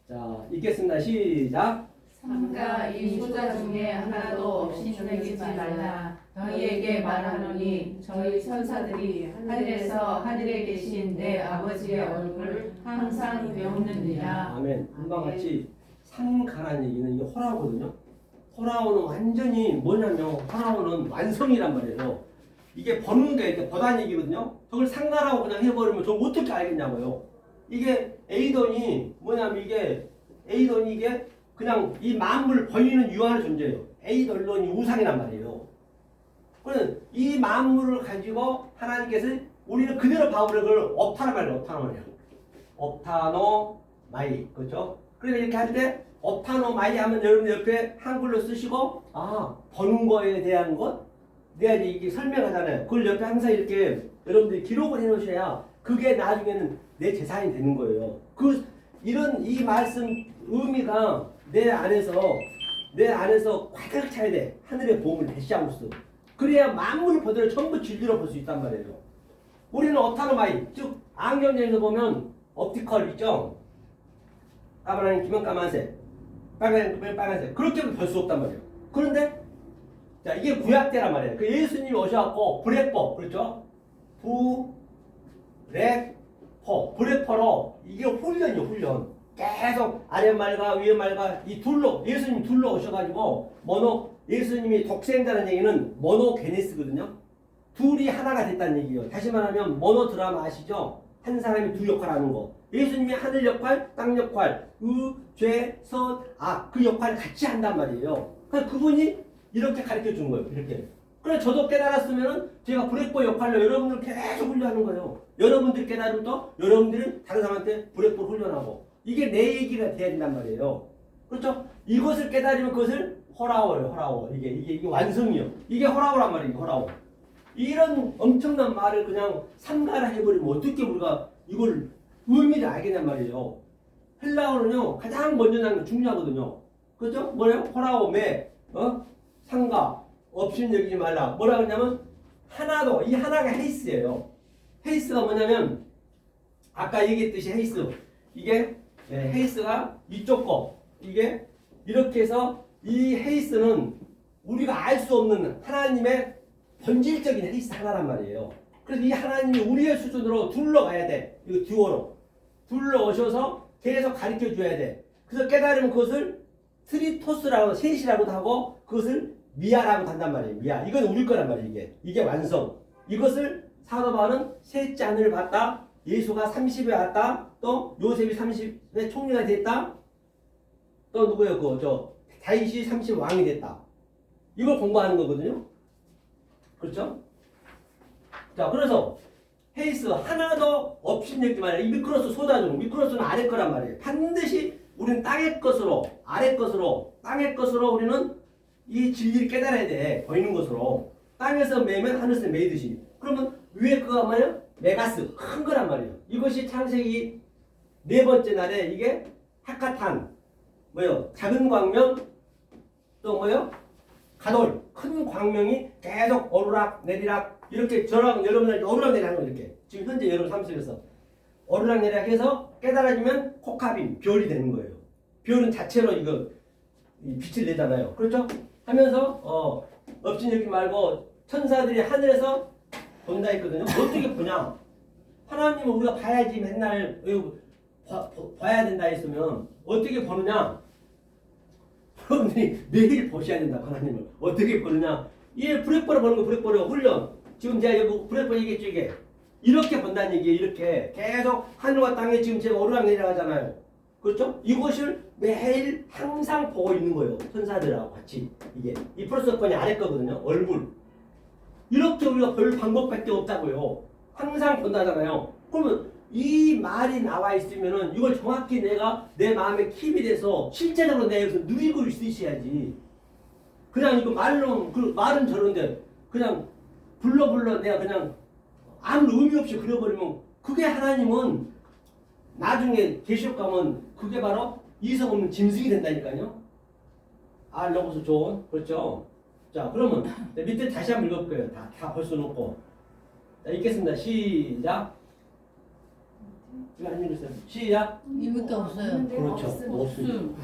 자, 읽겠습니다. 시작. 삼가 이 소자 중에 하나도 없이 내기지 말라. 너희에게 말하노니 저희 천사들이 하늘에 계신 내 아버지의 얼굴을 항상 배우느니라. 아멘. 이와 같이 상가라는 얘기는 이게 호라오거든요. 호라오는 완전히 뭐냐면 호라오는 완성이란 말이에요. 이게 버는 게 이렇게 버다는 얘기거든요. 저걸 상가라고 그냥 해버리면 저 어떻게 알겠냐고요. 이게 에이돈이 뭐냐면 이게 그냥 이 만물을 벌리는 유한한 존재예요. 에이돌론이 우상이란 말이에요. 그래서 이 만물을 가지고 하나님께서 우리는 그대로 바울을 그걸 업타노마이를 업타노마이야. 업타노마이 그렇죠? 그래서 이렇게 할 때 업타노마이 하면 여러분 옆에 한글로 쓰시고 버는 거에 대한 것 내가 이제 이게 설명하잖아요. 그걸 옆에 항상 이렇게 여러분들이 기록을 해놓으셔야 그게 나중에는 내 재산이 되는 거예요. 이런 이 말씀 의미가 내 안에서 가득 차야 돼. 하늘의 보험을 대시함으로써. 그래야 만물을 보대로 전부 질들어 볼 수 있단 말이에요. 우리는 업타노마이, 즉 안경에서 보면 옵티컬 있죠. 까만색, 기면 까만색, 빨간색 그렇게 볼 수 없단 말이에요. 그런데 자 이게 구약 때란 말이에요. 그 예수님이 오셔갖고 브레퍼 그렇죠? 브레퍼로 이게 훈련이요 훈련. 계속 아래 말과 위에 말과 이 둘로 예수님 둘로 오셔가지고 예수님이 독생자는 얘기는 모노게네스거든요. 둘이 하나가 됐다는 얘기예요. 다시 말하면 모노 드라마 아시죠? 한 사람이 두 역할 하는 거. 예수님이 하늘 역할, 땅 역할, 죄, 선, 악 그 역할을 같이 한단 말이에요. 그래서 그분이 이렇게 가르쳐 준 거예요. 이렇게. 그래서 저도 깨달았으면은 제가 브레퍼 역할로 여러분들 계속 훈련하는 거예요. 여러분들이 깨달으면 또 여러분들은 다른 사람한테 브레퍼 훈련하고 이게 내 얘기가 돼야 된단 말이에요. 그렇죠? 이것을 깨달으면 그것을 허라워요. 허라워. 이게 완성이요. 이게 허라워란 말이에요. 허라워. 이런 엄청난 말을 그냥 삼가라 해버리면 어떻게 우리가 이걸 의미를 알겠냔 말이에요. 헬라어는요 가장 먼저 나는 게 중요하거든요. 그렇죠? 뭐예요? 허라워, 상가, 없인 여기지 말라. 뭐라 그러냐면 하나도 이 하나가 헤이스예요. 헤이스가 뭐냐면 아까 얘기했듯이 헤이스 이게 헤이스가 이쪽 거 이게 이렇게 해서 이 헤이스는 우리가 알 수 없는 하나님의 본질적인 헤이스 하나란 말이에요. 그래서 이 하나님이 우리의 수준으로 둘러가야 돼. 이거 듀오로 둘러오셔서 계속 가르쳐 줘야 돼. 그래서 깨달으면 그것을 트리토스라고 셋이라고도 하고 그것을 미아라고 한단 말이에요. 미아. 이건 우리 거란 말이에요. 이게 완성. 이것을 사도 바울은 셋째 하늘을 봤다. 예수가 30에 왔다. 또 요셉이 30에 총리가 됐다. 또 누구예요? 다윗이 30 왕이 됐다. 이걸 공부하는 거거든요. 그렇죠? 자, 그래서 헤이스 하나도 없인 얘기 말이에요. 이 미크로스 쏟아주는 미크로스는 아래 거란 말이에요. 반드시 우리는 땅의 것으로 아래 것으로 땅의 것으로 우리는 이 진리를 깨달아야 돼. 보이는 것으로 땅에서 매면 하늘에서 매듯이. 그러면 위에 그거 말이에요? 메가스 큰 거란 말이에요. 이것이 창세기 네 번째 날에 이게 하카탄 작은 광명 또 가돌 큰 광명이 계속 오르락 내리락 이렇게 저랑 여러분들 오르락 내리락 하는 거 이렇게 지금 현재 여러분 삶 속에서 오르락 내리락 해서 깨달아지면 코카빈 별이 되는 거예요. 별은 자체로 이거 빛을 내잖아요. 그렇죠? 하면서 없인 여기 말고 천사들이 하늘에서 본다 했거든요. 어떻게 보냐? 하나님은 우리가 봐야지 맨날 봐야 된다 했으면 어떻게 보느냐? 여러분들이 매일 보셔야 된다. 하나님을 어떻게 보느냐? 이 브레퍼로 보는 거 브레퍼로 훈련. 지금 제가 여기 브레퍼 얘기했죠. 이게 이렇게 본다는 얘기예요. 이렇게 계속 하늘과 땅에 지금 제가 오르락 내리락 하잖아요. 그렇죠? 이것을 매일 항상 보고 있는 거예요. 천사들하고 같이. 이게 이 프로서건이 아래 거거든요. 얼굴. 이렇게 우리가 볼 방법밖에 없다고요. 항상 본다잖아요. 그러면 이 말이 나와 있으면은 이걸 정확히 내가 내 마음에 킵이 돼서 실제적으로 내가 여기서 누리고 있어야지. 그냥 이거 말은 저런데 그냥 불러 내가 그냥 아무 의미 없이 그려버리면 그게 하나님은 나중에 계시록 가면 그게 바로 이성 없는 짐승이 된다니까요. 로고스 좋은 그렇죠. 자 그러면 밑에 다시 한번 읽을 거예요. 다 볼 수는 없고. 자 읽겠습니다. 시작. 이거 안 읽었어요. 시작. 이밖에 없어요. 그렇죠. 없음.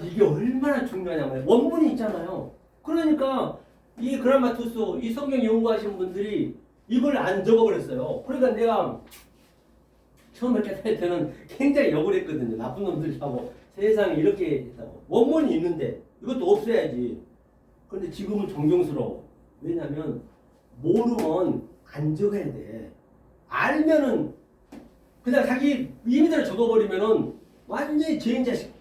이게 얼마나 중요하냐면 원문이 있잖아요. 그러니까 이 그라마투스 이 성경 연구하신 분들이 이걸 안 적어버렸어요. 그러니까 내가 처음에 깨달을 때는 굉장히 욕을 했거든요. 나쁜 놈들하고 세상에 이렇게 했다고. 원문이 있는데 이것도 없애야지. 그런데 지금은 존경스러워. 왜냐면 모르면 안 적어야 돼. 알면은 그냥 자기 임의대로 적어버리면은 완전히 죄인자식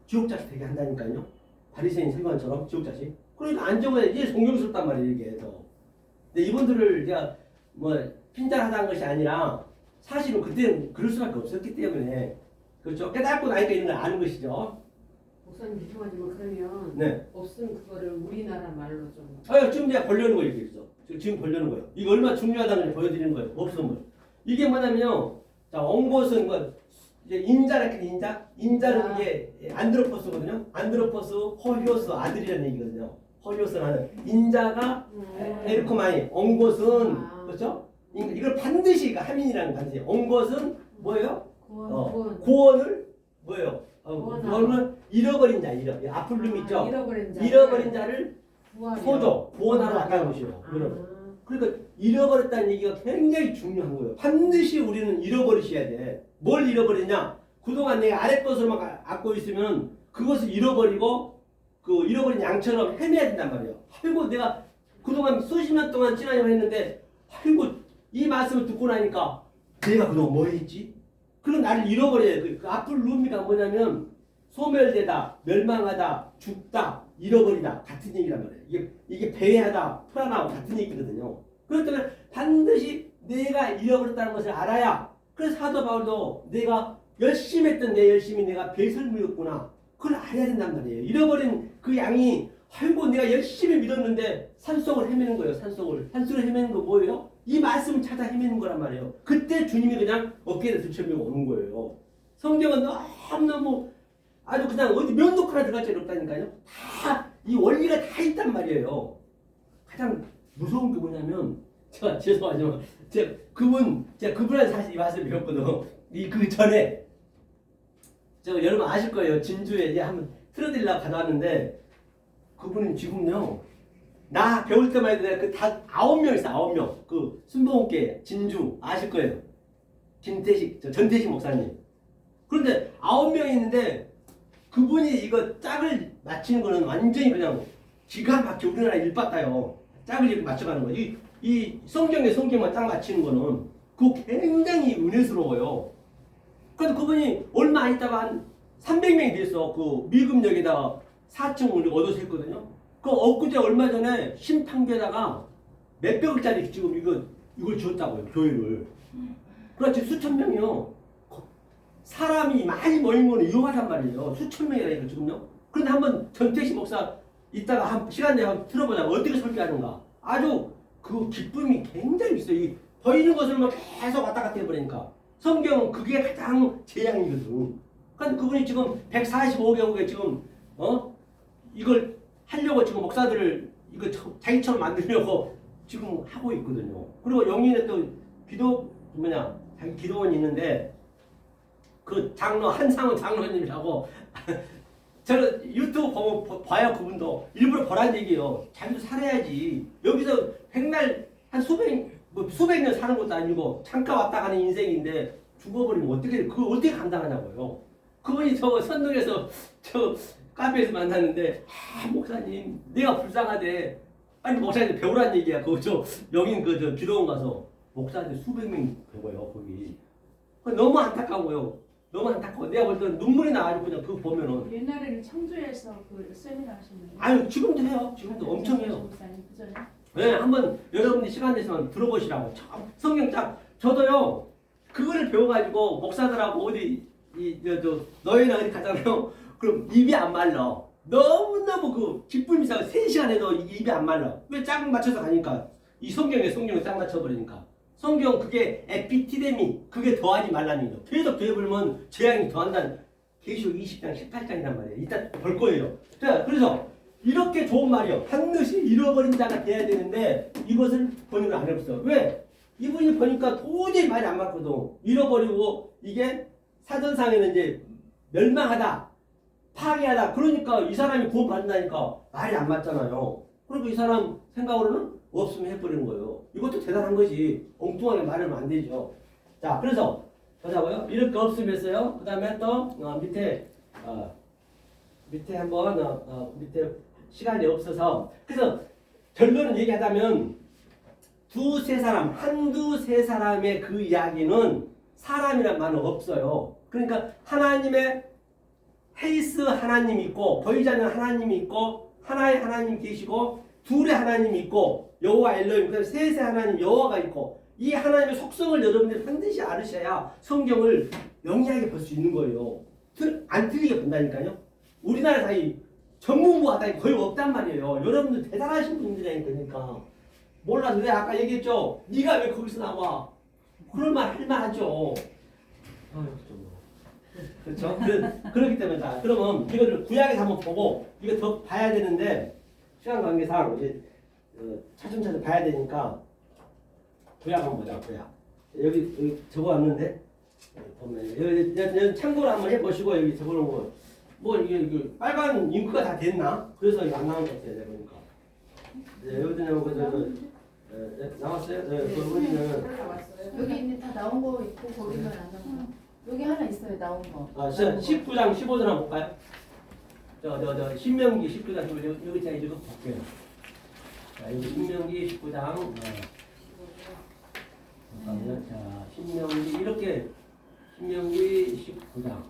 지옥자식 되게 한다니까요. 바리새인 세관처럼 지옥자식. 그러니까 안 적어야지. 이게 존경스럽단 말이에요. 이게 더. 근데 이분들을 제가 핀잔하다는 것이 아니라 사실은 그때는 그럴 수밖에 없었기 때문에 그렇죠. 깨닫고 나니까 이런 걸 아는 것이죠. 목사님 죄송하지만 그러면 네. 없음 그거를 우리나라 말로 좀. 지금 내가 보려는 거예요. 그래서 지금 보려는 거예요. 이거 얼마나 중요하다는 걸 보여드리는 거예요. 없음을. 이게 뭐냐면요. 자, 옹곳은 뭐 이제 인자랄 인자는 이게 안드로포스거든요. 안드로포스 호히오스 아들이라는 얘기거든요. 호히오스라는 인자가 에르코마이, 옹곳은 그렇죠? 이걸 반드시 하민이라는 반드시 옹곳은 뭐예요? 구원을 뭐예요? 구원을 잃어버린 자, 아플룸 있죠? 잃어버린 자를 소조, 구원하러 왔다는 것이에요. 그러니까 잃어버렸다는 얘기가 굉장히 중요한 거예요. 반드시 우리는 잃어버리셔야 돼. 뭘 잃어버리냐? 그동안 내가 아랫 것으로만 갖고 있으면 그것을 잃어버리고 그 잃어버린 양처럼 헤매야 된단 말이에요. 아이고 내가 그동안 수십 년 동안 지나려고 했는데 아이고 이 말씀을 듣고 나니까 내가 그동안 뭐 했지? 그럼 나를 잃어버려야 돼. 그 아플 루미가 뭐냐면 소멸되다, 멸망하다, 죽다, 잃어버리다 같은 얘기란 말이에요. 이게 배회하다, 풀어나고 같은 얘기거든요. 그렇기 때문에 반드시 내가 잃어버렸다는 것을 알아야 그래서 사도 바울도 내가 열심히 했던 내 열심히 내가 배설물이었구나. 그걸 알아야 된단 말이에요. 잃어버린 그 양이 아이고 내가 열심히 믿었는데 산속을 헤매는 거예요. 산속을 헤매는 거 뭐예요? 이 말씀을 찾아 헤매는 거란 말이에요. 그때 주님이 그냥 어깨에 들쳐밀고 오는 거예요. 성경은 너무너무 아주 그냥 어디 면도크 하나 들어갈 자리 없다니까요. 다 이 원리가 다 있단 말이에요. 가장 무서운 게 뭐냐면 제가 죄송하지만 제가 그분한테 사실 이 말씀을 배웠거든. 그 전에 제가 여러분 아실 거예요. 진주에 이제 한번 틀어드리려고 가져왔는데 그분은 지금요. 나 배울 때만 해도 그 다 9명 있어. 9명. 그 순복음교회 진주 아실 거예요. 전태식 목사님. 그런데 9명이 있는데 그분이 이거 짝을 맞히는 거는 완전히 그냥 기가 막혀 우리나라 일 같아요. 짝을 이렇게 맞춰가는 거. 이 성경만 짝 맞히는 거는 그거 굉장히 은혜스러워요. 그래서 그분이 얼마 안 있다가 한 300명이 됐어. 그 미금역에다가 4층을 얻어서 했거든요. 그 엊그제 얼마 전에 심판교에다가 몇백억짜리 지금 이걸 지었다고요. 교회를. 그렇지 수천 명이요. 사람이 많이 모이는 건 위험하단 말이에요. 수천 명이라 이거 지금요. 그런데 한번 전태식 목사 이따가 한 시간 내에 한번 들어보자. 어떻게 설교하는가. 아주 그 기쁨이 굉장히 있어요. 이 보이는 것을만 계속 왔다 갔다 해버리니까. 성경은 그게 가장 재앙이거든. 그러니까 그분이 지금 145개국에 지금 이걸 하려고 지금 목사들을 이거 자기처럼 만들려고 지금 하고 있거든요. 그리고 영인에 또 자기 기도원이 있는데 그 장로 한상훈 장로님이라고 저는 유튜브 보면 봐요. 그분도 일부러 보란 얘기예요. 자기도 살아야지. 여기서 백날 한 수백 년 사는 것도 아니고 잠깐 왔다 가는 인생인데 죽어버리면 그걸 어떻게 감당하냐고요. 그분이 저 선동에서 저 카페에서 만났는데 목사님 내가 불쌍하대. 아니 목사님 배우란 얘기야. 저 영인 저 기도원 가서 목사들 수백 명 배워요 거기. 너무 안타까워요. 너무 안타까워. 내가 볼 때는 눈물이 나가지고 그냥 그거 보면은. 옛날에는 청주에서 그 세미나 하셨나요? 아유 지금도 해요. 지금도 엄청 해요. 네, 한번 여러분이 시간 되시면 들어보시라고. 성경 짝 저도요. 그거를 배워가지고 목사들하고 어디 너희는 어디 가잖아요. 그럼 입이 안 말라. 너무너무 그 기쁨이 있어. 3시간 해도 입이 안 말라. 왜 짝 맞춰서 가니까 이 성경을 짝 맞춰버리니까. 성경 그게 에피티데미 그게 더하지 말라는 거죠. 계속 되어버리면 재앙이 더한다는 계시록 20장 18장이란 말이에요. 일단 볼 거예요. 자, 그래서 이렇게 좋은 말이요. 반드시 잃어버린 자가 돼야 되는데 이것을 번역을 안 해봤어요. 왜? 이분이 보니까 도저히 말이 안 맞거든. 잃어버리고 이게 사전상에는 이제 멸망하다, 파괴하다. 그러니까 이 사람이 구원받는다니까 말이 안 맞잖아요. 그리고 이 사람 생각으로는 없으면 해버리는 거예요. 이것도 대단한 거지. 엉뚱하게 말하면 안 되죠. 자, 그래서 보자고요. 이렇게 없으면 했어요. 그 다음에 또 밑에 한번 밑에 시간이 없어서 그래서 결론은 얘기하자면 한두 세 사람의 그 이야기는 사람이란 말은 없어요. 그러니까 하나님의 헤이스 하나님이 있고 보이지 않는 하나님이 있고 하나의 하나님 계시고 둘의 하나님이 있고 여호와 엘로힘 그 셋의 하나님 여호와가 있고 이 하나님의 속성을 여러분들이 반드시 알으셔야 성경을 영리하게 볼 수 있는 거예요. 안 틀리게 본다니까요. 우리나라 사이 전문부가 다 거의 없단 말이에요. 여러분들 대단하신 분들이니까. 몰라도 내가 아까 얘기했죠. 네가 왜 거기서 나와? 그럴 말 할 만하죠. 그렇죠? 그렇기 때문에 자, 그러면 이거를 구약에서 한번 보고 이거 더 봐야 되는데 시간 관계상 이제 차츰차츰 봐야 되니까 구약 한번 보자. 구약 여기 적어왔는데 보면 여기 참고를 한번 해보시고 여기 적어놓은 뭐 이게 빨간 잉크가 다 됐나? 그래서 이거 안 나온 것 같아요. 그러니까 네, 여기는 나왔어요? 네, 그러면은 여기 있는 다 나온 거 있고 거기는 안 나온 거. 여기 하나 있어요 나온 거. 19장 15절 한번 볼까요? 저 신명기 19장 15절 여기 제가 이거 볼게요. 자, 여기 신명기 19장 잠깐만요. 자, 신명기 이렇게 신명기 19장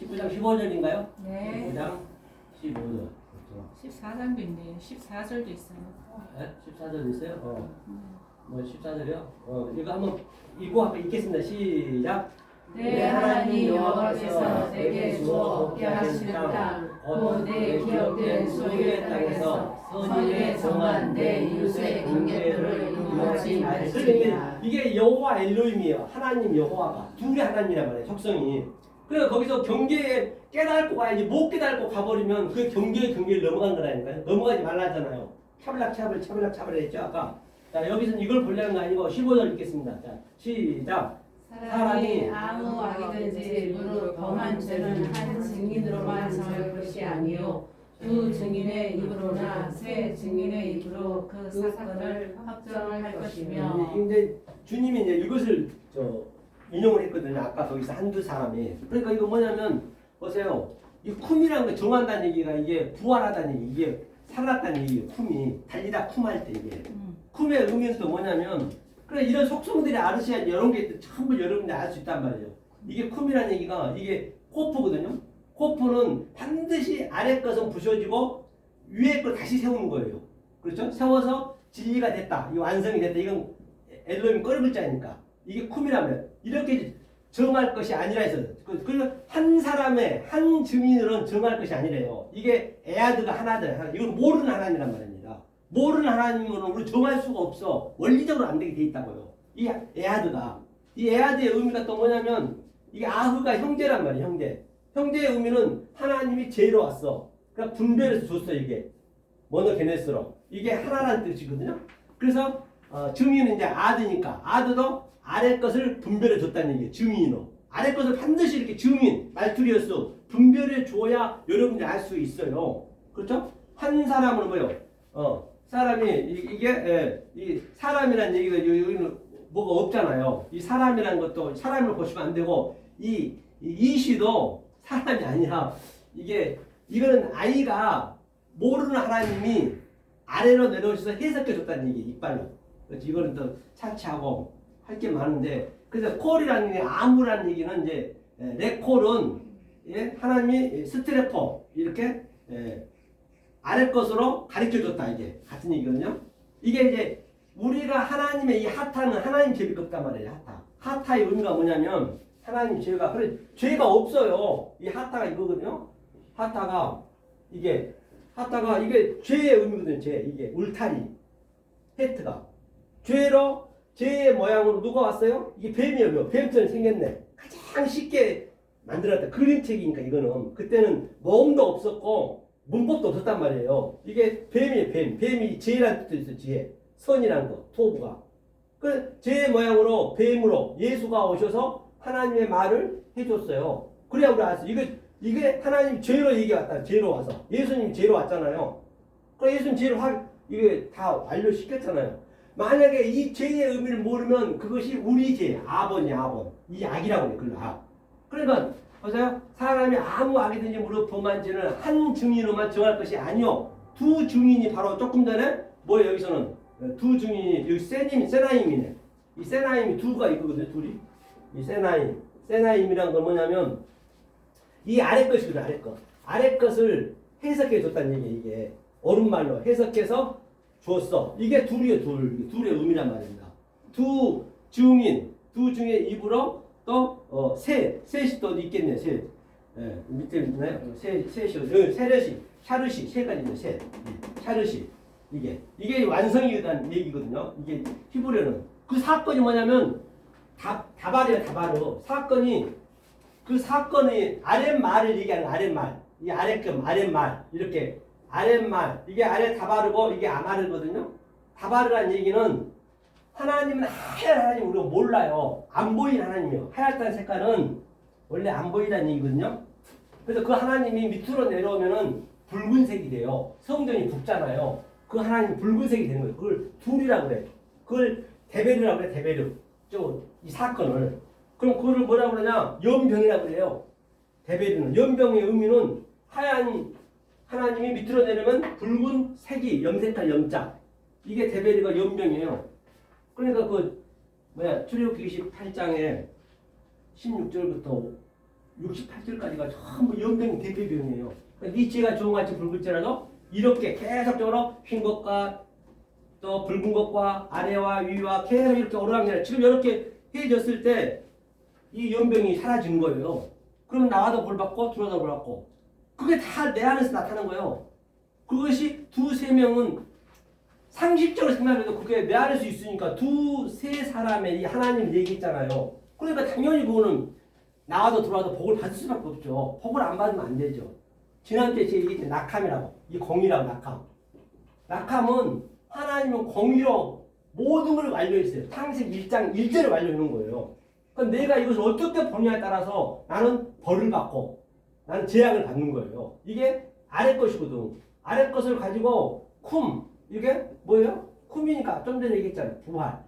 15절인가요? 네. 19장 15절 14장도 있네요. 14절도 있어요. 네? 14절 있어요? 뭐 14절이요? 이거 한번 읽고 한번 읽겠습니다. 시작. 내 하나님 여호와께서 내게 주어 얻게 하시는 땅 곧 내 기업된 소유의 땅에서 선의에 정한 내 이웃의 관계들을 이루지 말지니라. 이게 여호와 엘로힘이에요. 하나님 여호와가 둘이 하나님이란 말이에요. 속성이. 그래서 거기서 경계에 깨달고 가야지 못 깨달고 가버리면 그 경계를 넘어간 거라니까요. 넘어가지 말라잖아요. 차블락 했죠 아까. 자 여기서는 이걸 보려는 거 아니고 15절 읽겠습니다. 자 시작. 사람이 아무 악이든지 입으로 범한 죄는 한 증인으로만 정할 것이 아니요 두 증인의 입으로나 세 증인의 입으로 그 사건을 확정을 할 것이며. 근데 주님이 이제 이것을 인용을 했거든요. 아까 거기서 한두 사람이. 그러니까 이거 뭐냐면 보세요. 이 쿰이라는 거 정한다는 얘기가 이게 부활하다는 얘기, 이게 살았다는 얘기예요. 쿰이 달리다 쿰할 때 이게 쿰의 의미는 또 뭐냐면 그래 이런 속성들이 알으셔야 이런 게 전부 여러분들이 알 수 있단 말이에요. 이게 쿰이라는 얘기가 이게 코프거든요. 코프는 반드시 아래 것은 부셔지고 위에 걸 다시 세우는 거예요. 그렇죠? 세워서 진리가 됐다. 이거 완성이 됐다. 이건 엘로힘 꺼리글자니까 이게 쿰이라면 이렇게 정할 것이 아니라 해서 한 사람의 한 증인으로는 정할 것이 아니래요. 이게 에아드가 하나다. 이건 모르는 하나님이란 말입니다. 모르는 하나님으로는 우리 정할 수가 없어. 원리적으로 안 되게 돼 있다고요. 이 에아드가. 이 에아드의 의미가 또 뭐냐면 이게 아흐가 형제란 말이에요. 형제. 형제의 의미는 하나님이 죄로 왔어. 그러니까 분별해서 줬어 이게. 모노게네스로. 이게 하나라는 뜻이거든요. 그래서 증인은 이제 아드니까 아드도 아래 것을 분별해 줬다는 얘기예요. 증인으로. 아래 것을 반드시 이렇게 증인, 말투리어서 분별해 줘야 여러분들이 알 수 있어요. 그렇죠? 한 사람은 뭐요? 사람이 이 사람이라는 얘기가 여기는 뭐가 없잖아요. 이 사람이라는 것도 사람을 보시면 안 되고 이시도 사람이 아니라 이거는 아이가 모르는 하나님이 아래로 내려오셔서 해석해 줬다는 얘기 이빨로. 그렇지? 이거는 또 차치하고 할 게 많은데 그래서 콜이라는 게 아무라는 얘기는 이제 레콜은 하나님이 스트레퍼 이렇게 아래 것으로 가르쳐 줬다 이게 같은 얘기거든요. 이게 이제 우리가 하나님의 이 하타는 하나님 죄밖에 없단 말이에요. 하타의 의미가 뭐냐면 하나님 죄가 죄가 없어요. 이 하타가 이거거든요. 하타가 이게 죄의 의미거든요. 죄 이게 울타리 헤트가 죄의 모양으로 누가 왔어요? 이게 뱀이에요. 뱀처럼 생겼네. 가장 쉽게 만들었다. 그림책이니까 이거는 그때는 모음도 없었고 문법도 없었단 말이에요. 이게 뱀이에요. 뱀이 죄라는 뜻도 있어요. 죄. 선이라는 거. 토부가. 그 죄의 모양으로 뱀으로 예수가 오셔서 하나님의 말을 해줬어요. 그래야 우리 알았어요. 이게 하나님 죄로 얘기왔다. 죄로 와서. 예수님 죄로 왔잖아요. 그래 예수님 죄로 이게 다 완료시켰잖아요. 만약에 이 죄의 의미를 모르면 그것이 우리 죄, 아본이야. 이 악이라고 해요. 그걸 악. 그러니까 보세요. 사람이 아무 악이든지 무릇 범한 죄는 한 증인으로만 정할 것이 아니요. 두 증인이 바로 조금 전에 뭐예요? 여기서는 두 증인이 여기 세나임이네. 이 세나임이 두가 있거든요. 둘이. 이 세나임이란 건 뭐냐면 이 아래 것이거든. 아래 것. 아래 것을 해석해 줬다는 얘기예요. 이게 옳은 말로 해석해서 줬어. 이게 둘이에요. 둘의 의미란 말입니다. 두 증인 입으로 또 셋이 또 있겠네요. 셋. 예, 밑에 있나요? 셋이요. 샤르시 세가지 있네요. 셋. 샤르시 이게 완성이라는 얘기거든요. 이게 히브리어는 그 사건이 뭐냐면 다발이에요. 다바로 사건이 그 사건의 아랫말을 얘기하는 아랫말. 이 아랫말 이렇게 아랫말 이게 아래 다바르고 이게 아마르거든요. 다바르라는 얘기는 하나님은 하얀 하나님 우리가 몰라요. 안 보이는 하나님이요. 하얗다는 색깔은 원래 안 보이다는 얘기거든요. 그래서 그 하나님이 밑으로 내려오면은 붉은색이 돼요. 성전이 붉잖아요. 그 하나님 붉은색이 되는 거예요. 그걸 둘이라고 그래. 그걸 데베르라고 그래. 데베르. 이 사건을. 그럼 그거를 뭐라고 그러냐? 연병이라고 그래요. 데베르는 연병의 의미는 하얀 하나님이 밑으로 내려면 붉은 색이 염색할 염자. 이게 데베르가 연병이에요. 그러니까 출애굽기 28장에 16절부터 68절까지가 전부 연병 대표병이에요. 그러니까 네 지혜가 좋은 같이 붉을지라도 이렇게 계속적으로 흰 것과 또 붉은 것과 아래와 위와 계속 이렇게 오르락내리락 지금 이렇게 해졌을 때 이 연병이 사라지는 거예요. 그럼 나와도 볼 받고 들어와도 볼 받고 그게 다 내 안에서 나타나는 거예요. 그것이 두세 명은 상식적으로 생각해도 그게 내 안에서 있으니까 두세 사람의 이 하나님 얘기했잖아요. 그러니까 당연히 그거는 나와도 들어와도 복을 받을 수밖에 없죠. 복을 안 받으면 안 되죠. 지난주에 제가 얘기했죠. 낙함이라고. 이 공이라고 낙함. 낙함은 하나님은 공의로 모든 걸 완료했어요. 창세기 1장 1절을 완료해놓은 거예요. 그러니까 내가 이것을 어떻게 보냐에 따라서 나는 벌을 받고 나는 재앙을 받는 거예요. 이게 아래 것이거든. 아래 것을 가지고 이게 뭐예요? 쿰이니까 좀 전에 얘기했잖아요. 부활.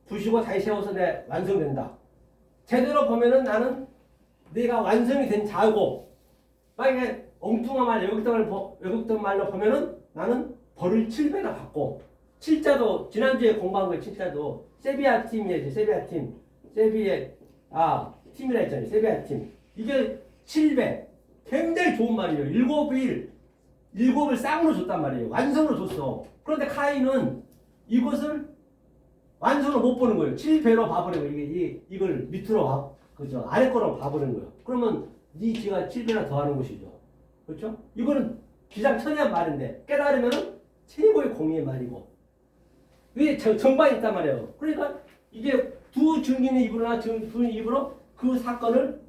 부시고 다시 세워서 내 완성된다. 제대로 보면은 나는 내가 완성이 된 자고 만약에 엉뚱한 말 외국적 말로 보면은 나는 벌을 7배나 받고 7자도 지난주에 공부한 거예요. 7자도 세비야 팀이에요. 세비야 팀. 팀이라 했잖아요. 세비야 팀. 이게 7배. 굉장히 좋은 말이에요. 7을 쌍으로 줬단 말이에요. 완성으로 줬어. 그런데 카인은 이것을 완성을 못 보는 거예요. 7배로 봐버리고 이걸 밑으로 그죠? 아래 거로 봐버리는 거예요. 그러면 네 지가 7배나 더하는 것이죠. 그렇죠? 이거는 기상천외한 말인데 깨달으면은 최고의 공의의 말이고 이게 정반이 있단 말이에요. 그러니까 이게 두 증인의 입으로나 두 입으로 그 사건을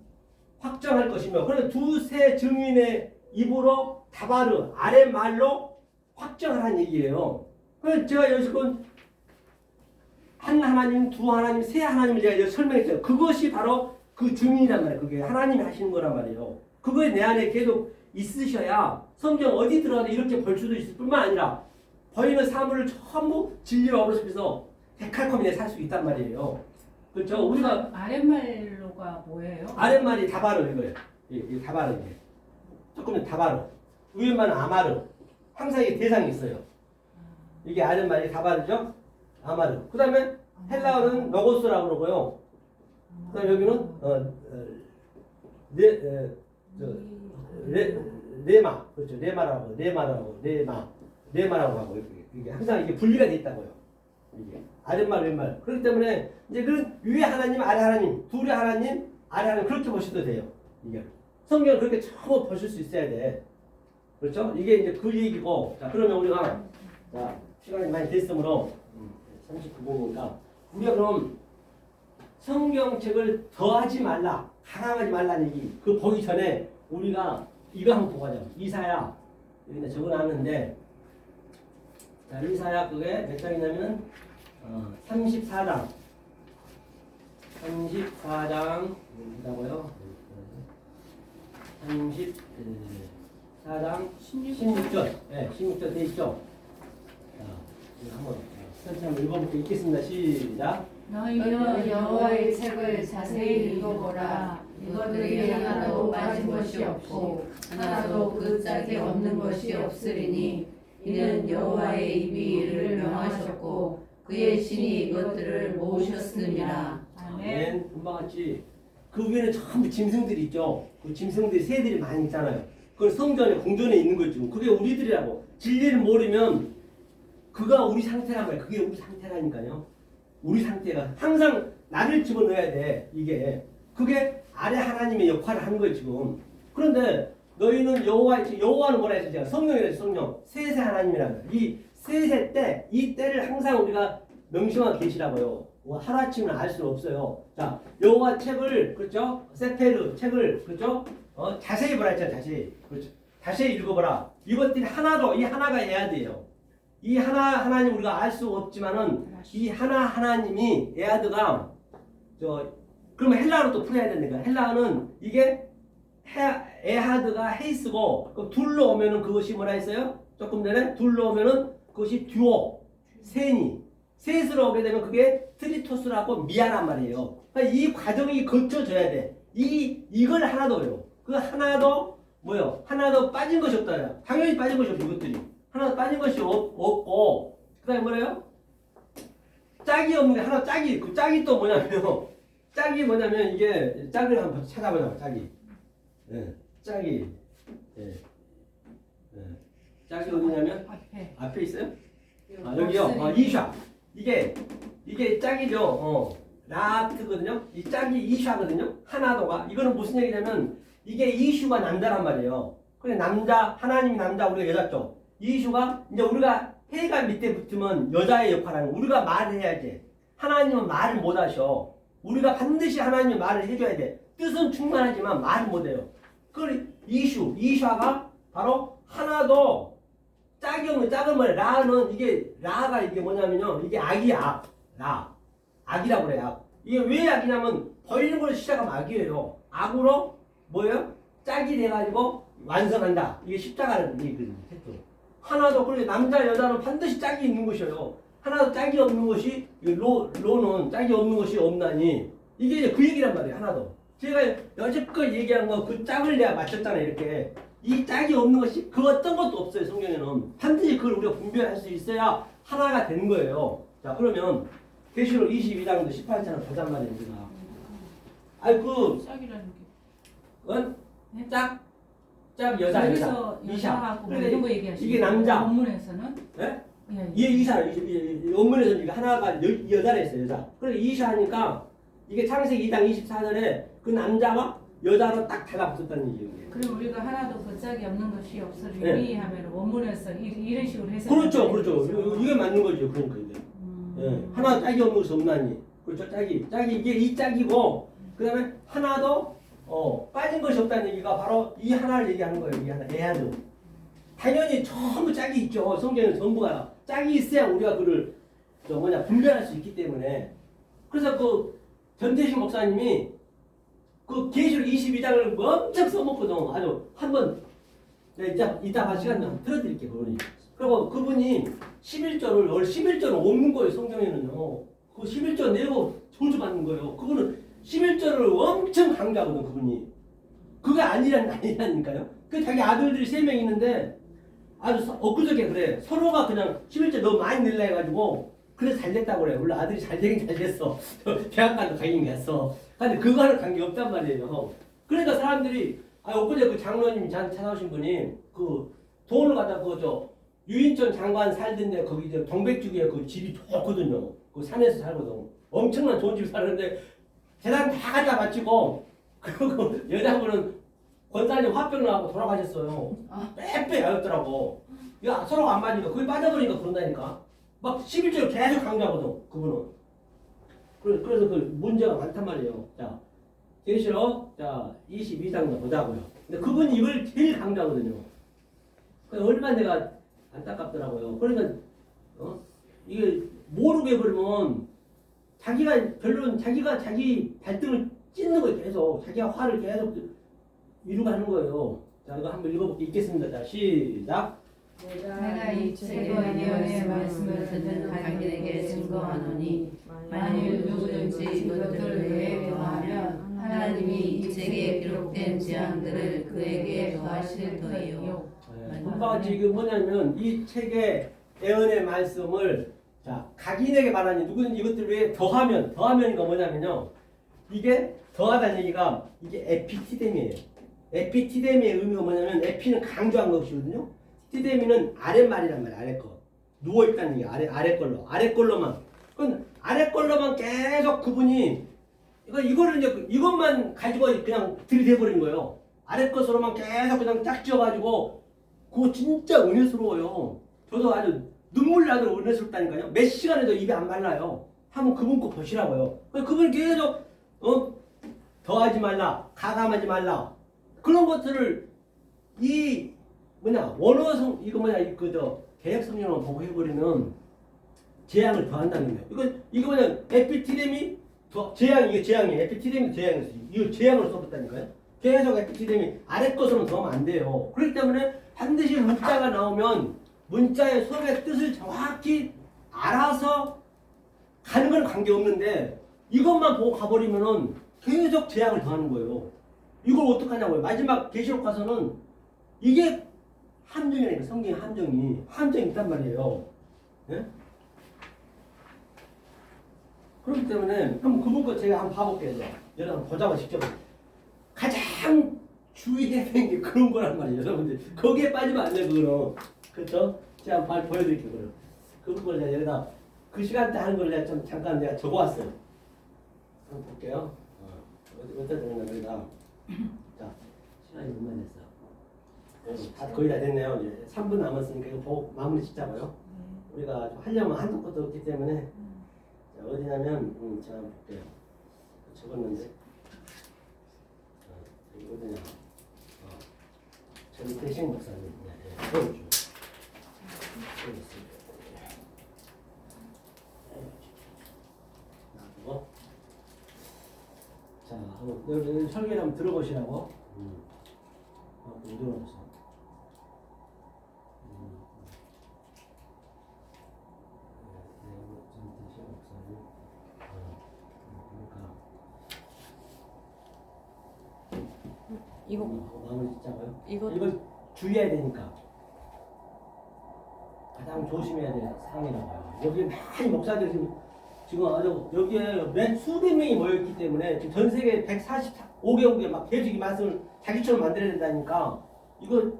확정할 것이며 그래서 두세 증인의 입으로 다바르 아랫말로 확정하라는 얘기예요. 그래서 제가 여지껏 한 하나님, 두 하나님, 세 하나님을 제가 설명했어요. 그것이 바로 그 증인이란 말이에요. 그게 하나님이 하시는 거란 말이에요. 그거에 내 안에 계속 있으셔야 성경 어디 들어가도 이렇게 볼 수도 있을 뿐만 아니라 보이는 사물을 전부 진리로 어루스면서 데칼코미에 살 수 있단 말이에요. 그렇죠? 우리가 아랫말로가 뭐예요? 아랫말이 다바르 이거예요. 이 다바르 이게. 조금 다바르. 위에만 아마르. 항상 이게 대상이 있어요. 이게 아랫말이 다바르죠? 아마르. 그 다음에 헬라어는 로고스라고 그러고요. 그 다음에 여기는 레마. 그렇죠. 레마라고 하고 이게 항상 이게 분리가 돼 있다고요. 이게 아랫말 왼말. 그렇기 때문에 이제 그런 위에 하나님 아래 하나님 둘의 하나님 아래 하나님 그렇게 보셔도 돼요. 이게 성경을 그렇게 처음 보실 수 있어야 돼. 그렇죠? 이게 이제 그 얘기고. 자 그러면 우리가 자 시간이 많이 됐으므로 39분이니까 우리가 그럼 성경책을 더하지 말라 가감하지 말라는 얘기 그 보기 전에 우리가 이거 한번 보고 가자. 이사야 여기다 적어놨는데 자 이사야 그게 몇 장이냐면 34장 뭐라고요? 34장 16절 네, 16절 돼 있죠? 자 이거 한번 천천히 읽어볼게요. 읽겠습니다. 시작. 너희는 여호와의 책을 자세히 읽어보라. 이것들이 하나도 빠진 것이 없고 하나도 그 짝이 없는 것이 없으리니 이는 여호와의 입이 이를 명하셨고 그의 신이 이것들을 모으셨음이라. 아멘. 금방같이 그 위에는 전부 짐승들이 있죠. 그 짐승들이 새들이 많이 있잖아요. 그건 성전에 궁전에 있는 거죠. 그게 우리들이라고. 진리를 모르면 그가 우리 상태란 말이에요. 그게 우리 상태라니까요. 우리 상태가 항상 나를 집어넣어야 돼. 이게 그게 아래 하나님의 역할을 하는 거예요 지금. 그런데 너희는 여호와는 뭐라 했지? 제가 성령이라 했지. 성령 세세 하나님이라는 거예요. 이 세세 때 이 때를 항상 우리가 명심하고 계시라고요. 하루아침은 알 수 없어요. 자, 여호와 책을 그렇죠? 세페르 책을 그렇죠? 자세히 보라 했잖아. 자세히. 그렇죠? 자세히 읽어보라. 이것들이 하나도 이 하나가 에아드예요. 이 하나님 우리가 알 수 없지만은 이 하나님이 에아드가 그러면 헬라어로 또 풀어야 되니까 헬라어는 이게 에하드가 헤이스고 그럼 둘로 오면은 그것이 뭐라 했어요? 조금 전에 둘로 오면은 그것이 듀오 셋으로 오게 되면 그게 트리토스라고 미안한 말이에요. 그러니까 이 과정이 거쳐져야 돼. 이걸 하나도요. 그 하나도 뭐요? 하나도 빠진 것이 없다. 당연히 빠진 것이 없죠. 이것들이 하나도 빠진 것이 없고 그다음에 뭐래요? 짝이 없는 게 하나 짝이 그 짝이 또 뭐냐면 짝이 뭐냐면 이게 짝을 한번 찾아보자. 짝이 짝이 짝이 어디냐면 앞에 있어요? 아 여기요. 이샤 이게 짝이죠. 라트거든요. 이 짝이 이샤거든요. 하나도가 이거는 무슨 얘기냐면 이게 이슈가 남자란 말이에요. 그래 남자 하나님이 남자 우리가 여자죠. 이슈가 이제 우리가 해가 밑에 붙으면 여자의 역할을 하는 우리가 말을 해야지. 하나님은 말을 못 하셔. 우리가 반드시 하나님의 말을 해줘야 돼. 뜻은 충만하지만 말을 못 해요. 그 이슈가 바로 하나도 짝이 없는 짝은 뭐야? 라는 라가 이게 뭐냐면요. 이게 악이야. 악이라고 그래요. 악. 이게 왜 악이냐면 벌리는 걸 시작하면 악이에요. 악으로 뭐예요? 짝이 돼가지고 완성한다. 이게 십자가는 얘기거든요. 하나도 그래 남자 여자는 반드시 짝이 있는 것이에요. 하나도 짝이 없는 것이 로는 짝이 없는 것이 없나니 이게 이제 그 얘기란 말이에요. 하나도 제가 여태껏 얘기한 거 그 짝을 내가 맞췄잖아요. 이렇게 이 짝이 없는 것이 그 어떤 것도 없어요. 성경에는 반드시 그걸 우리가 분별할 수 있어야 하나가 되는 거예요. 자 그러면 계시록 22장도 18장을 보잔 말이에요. 우리가 아니 짝이라는 게 짝 여자 여기서 여자하고 뭐 이런 거 얘기하시는 이게 남자 원문에서는 네? 예. 얘 이사 원문에서는 이게 하나가 여자라 했어요. 여자. 그래서 이사하니까 이게 창세기 2장 24절에 그 남자와 여자로 딱 달라붙었다는 얘기예요. 그리고 우리가 하나도 그 짝이 없는 것이 없으리니 네. 하면 원문에서 이런 식으로 해서 그렇죠. 이게 맞는 거죠. 그러니까 이게 하나 짝이 없는 것이 없나니 그렇죠. 짝이 이게 이 짝이고 그다음에 하나도 빠진 것이 없다는 얘기가 바로 이 하나를 얘기하는 거예요. 이 하나 에아드. 당연히 전부 짝이 있죠. 성경에는 전부가 짝이 있어야 우리가 그를 분별할 수 있기 때문에 그래서 그 전태식 목사님이 그 계시록 22장을 엄청 써먹거든. 아주 한번 이따 한 시간 좀 틀어드릴게요. 그분이. 그리고 그분이 11절을 없는 거예요. 성경에는요. 그 11절 내고 저주받는 거예요. 그분은 11절을 엄청 강조하거든. 그분이. 그게 아니라니까요. 그 자기 아들들이 3명 있는데 아주 엊그저께 그래. 서로가 그냥 11절 너무 많이 늘려 해가지고 그래서 잘 됐다고 그래. 물론 아들이 잘 되긴 잘 됐어. 대학가도 가긴 갔어. 근데 그거는 관계없단 말이에요. 그러니까 사람들이 엊그제 그 장로님이 저한테 찾아오신 분이 그 돈을 갖다 유인천 장관 살던데 거기 동백주기에 그 집이 좋거든요. 그 산에서 살거든. 엄청난 좋은 집 사는데 재단 다 갖다 바치고 그리고 여자분은 권사님 화병 나고 돌아가셨어요. 빼빼 야였더라고. 야 서로가 안 맞으니까 거기 빠져버리니까 그런다니까. 막 11절 계속 강조하거든. 그분은. 그래서 그 문제가 많단 말이에요. 자 계시록 22장도 보자고요. 근데 그분이 이걸 제일 강조하거든요. 얼마나 내가 안타깝더라고요. 그러니까 이게 모르게 그러면 자기가 자기 발등을 찢는 거예요. 계속 자기가 화를 계속 이루고 하는 거예요. 자 이거 한번 읽겠습니다. 자 시작. 내가 이 책의 예언의 말씀을 듣는 각인에게 증거하노니 만일 누구든지 이것들을 외에 더하면 하나님이 이 책에 기록된 재앙들을 그에게 더하실 터이요. 본바같이 이게 뭐냐면 이 책의 예언의 말씀을 각인에게 말하니 누구든지 이것들 외에 더하면 이거 뭐냐면요. 이게 더하다는 얘기가 이게 에피티데미예요. 에피티데미의 의미가 뭐냐면 에피는 강조한 것이거든요. 티데미는 아랫말이란 말이에요. 아래 거. 누워있다는 얘기 아래 걸로만. 그건 아래 걸로만 계속 그분이 이거를 이제 이것만 가지고 그냥 들이대 버린 거예요. 아래 것으로만 계속 그냥 짝지어가지고 그거 진짜 은혜스러워요. 저도 아주 눈물 나도록 은혜스럽다니까요. 몇 시간에도 입이 안 말라요. 한번 그분 거 보시라고요. 그분이 계속 더하지 말라, 가감하지 말라 그런 것들을 이 원어성 이거 그저 개혁성경을 보고 해버리면 재앙을 더한다는 거예요. 이거 에피티뎀이 이게 재앙이에요. 에피티뎀이 재앙이었어요. 이거 재앙을 써봤다니까요. 계속 에피티뎀이 아래 것으로는 더하면 안 돼요. 그렇기 때문에 반드시 문자가 나오면 문자의 속의 뜻을 정확히 알아서 가는 건 관계없는데 이것만 보고 가버리면은 계속 재앙을 더하는 거예요. 이걸 어떡하냐고요. 마지막 계시록 가서는 이게 함정이라니까. 성경의 함정이 있단 말이에요. 예? 그렇기 때문에 한번 그분 거 제가 한번 봐볼게요. 여러분 보자고 직접 가장 주의해야 되는 게 그런 거란 말이에요. 여러분들 거기에 빠지면 안 돼요. 그거는 그렇죠? 제가 한번 보여드릴게요. 그런 걸 제가 여기다 그 시간대 하는 걸 내가 좀 잠깐 내가 적어왔어요. 한번 볼게요. 어디다 적었나 여기다. 자 시간이 얼마 됐어? 다 거의 다 됐네요. 이제 3분 남았으니까 이거 보고 마무리 짓자고요. 우리가 좀 하려면 한도 끝도 없기 때문에 자, 어디냐면 제가 볼게요. 적었는데 여기 어디냐? 전태식 목사님. 보여줘. 놔두고 자 한번 여러분 설계를 한번 들어보시라고. 한번 들어보세요. 이거 마무리 짓자고요. 이거 주의해야 되니까 가장 조심해야 될 상황이라고요. 여기 많이 목사들이 지금 아주 여기에 몇 수백 명이 모였기 때문에 지금 전 세계 145개국에 막 계속 이 말씀을 자기처럼 만들어야 된다니까 이거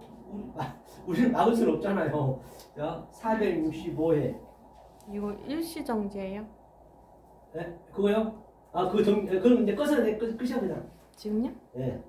우리는 막을 수는 없잖아요. 자, 465회. 이거 일시정지예요? 네? 그거요? 그럼 이제 끝이야 그냥. 지금요? 네.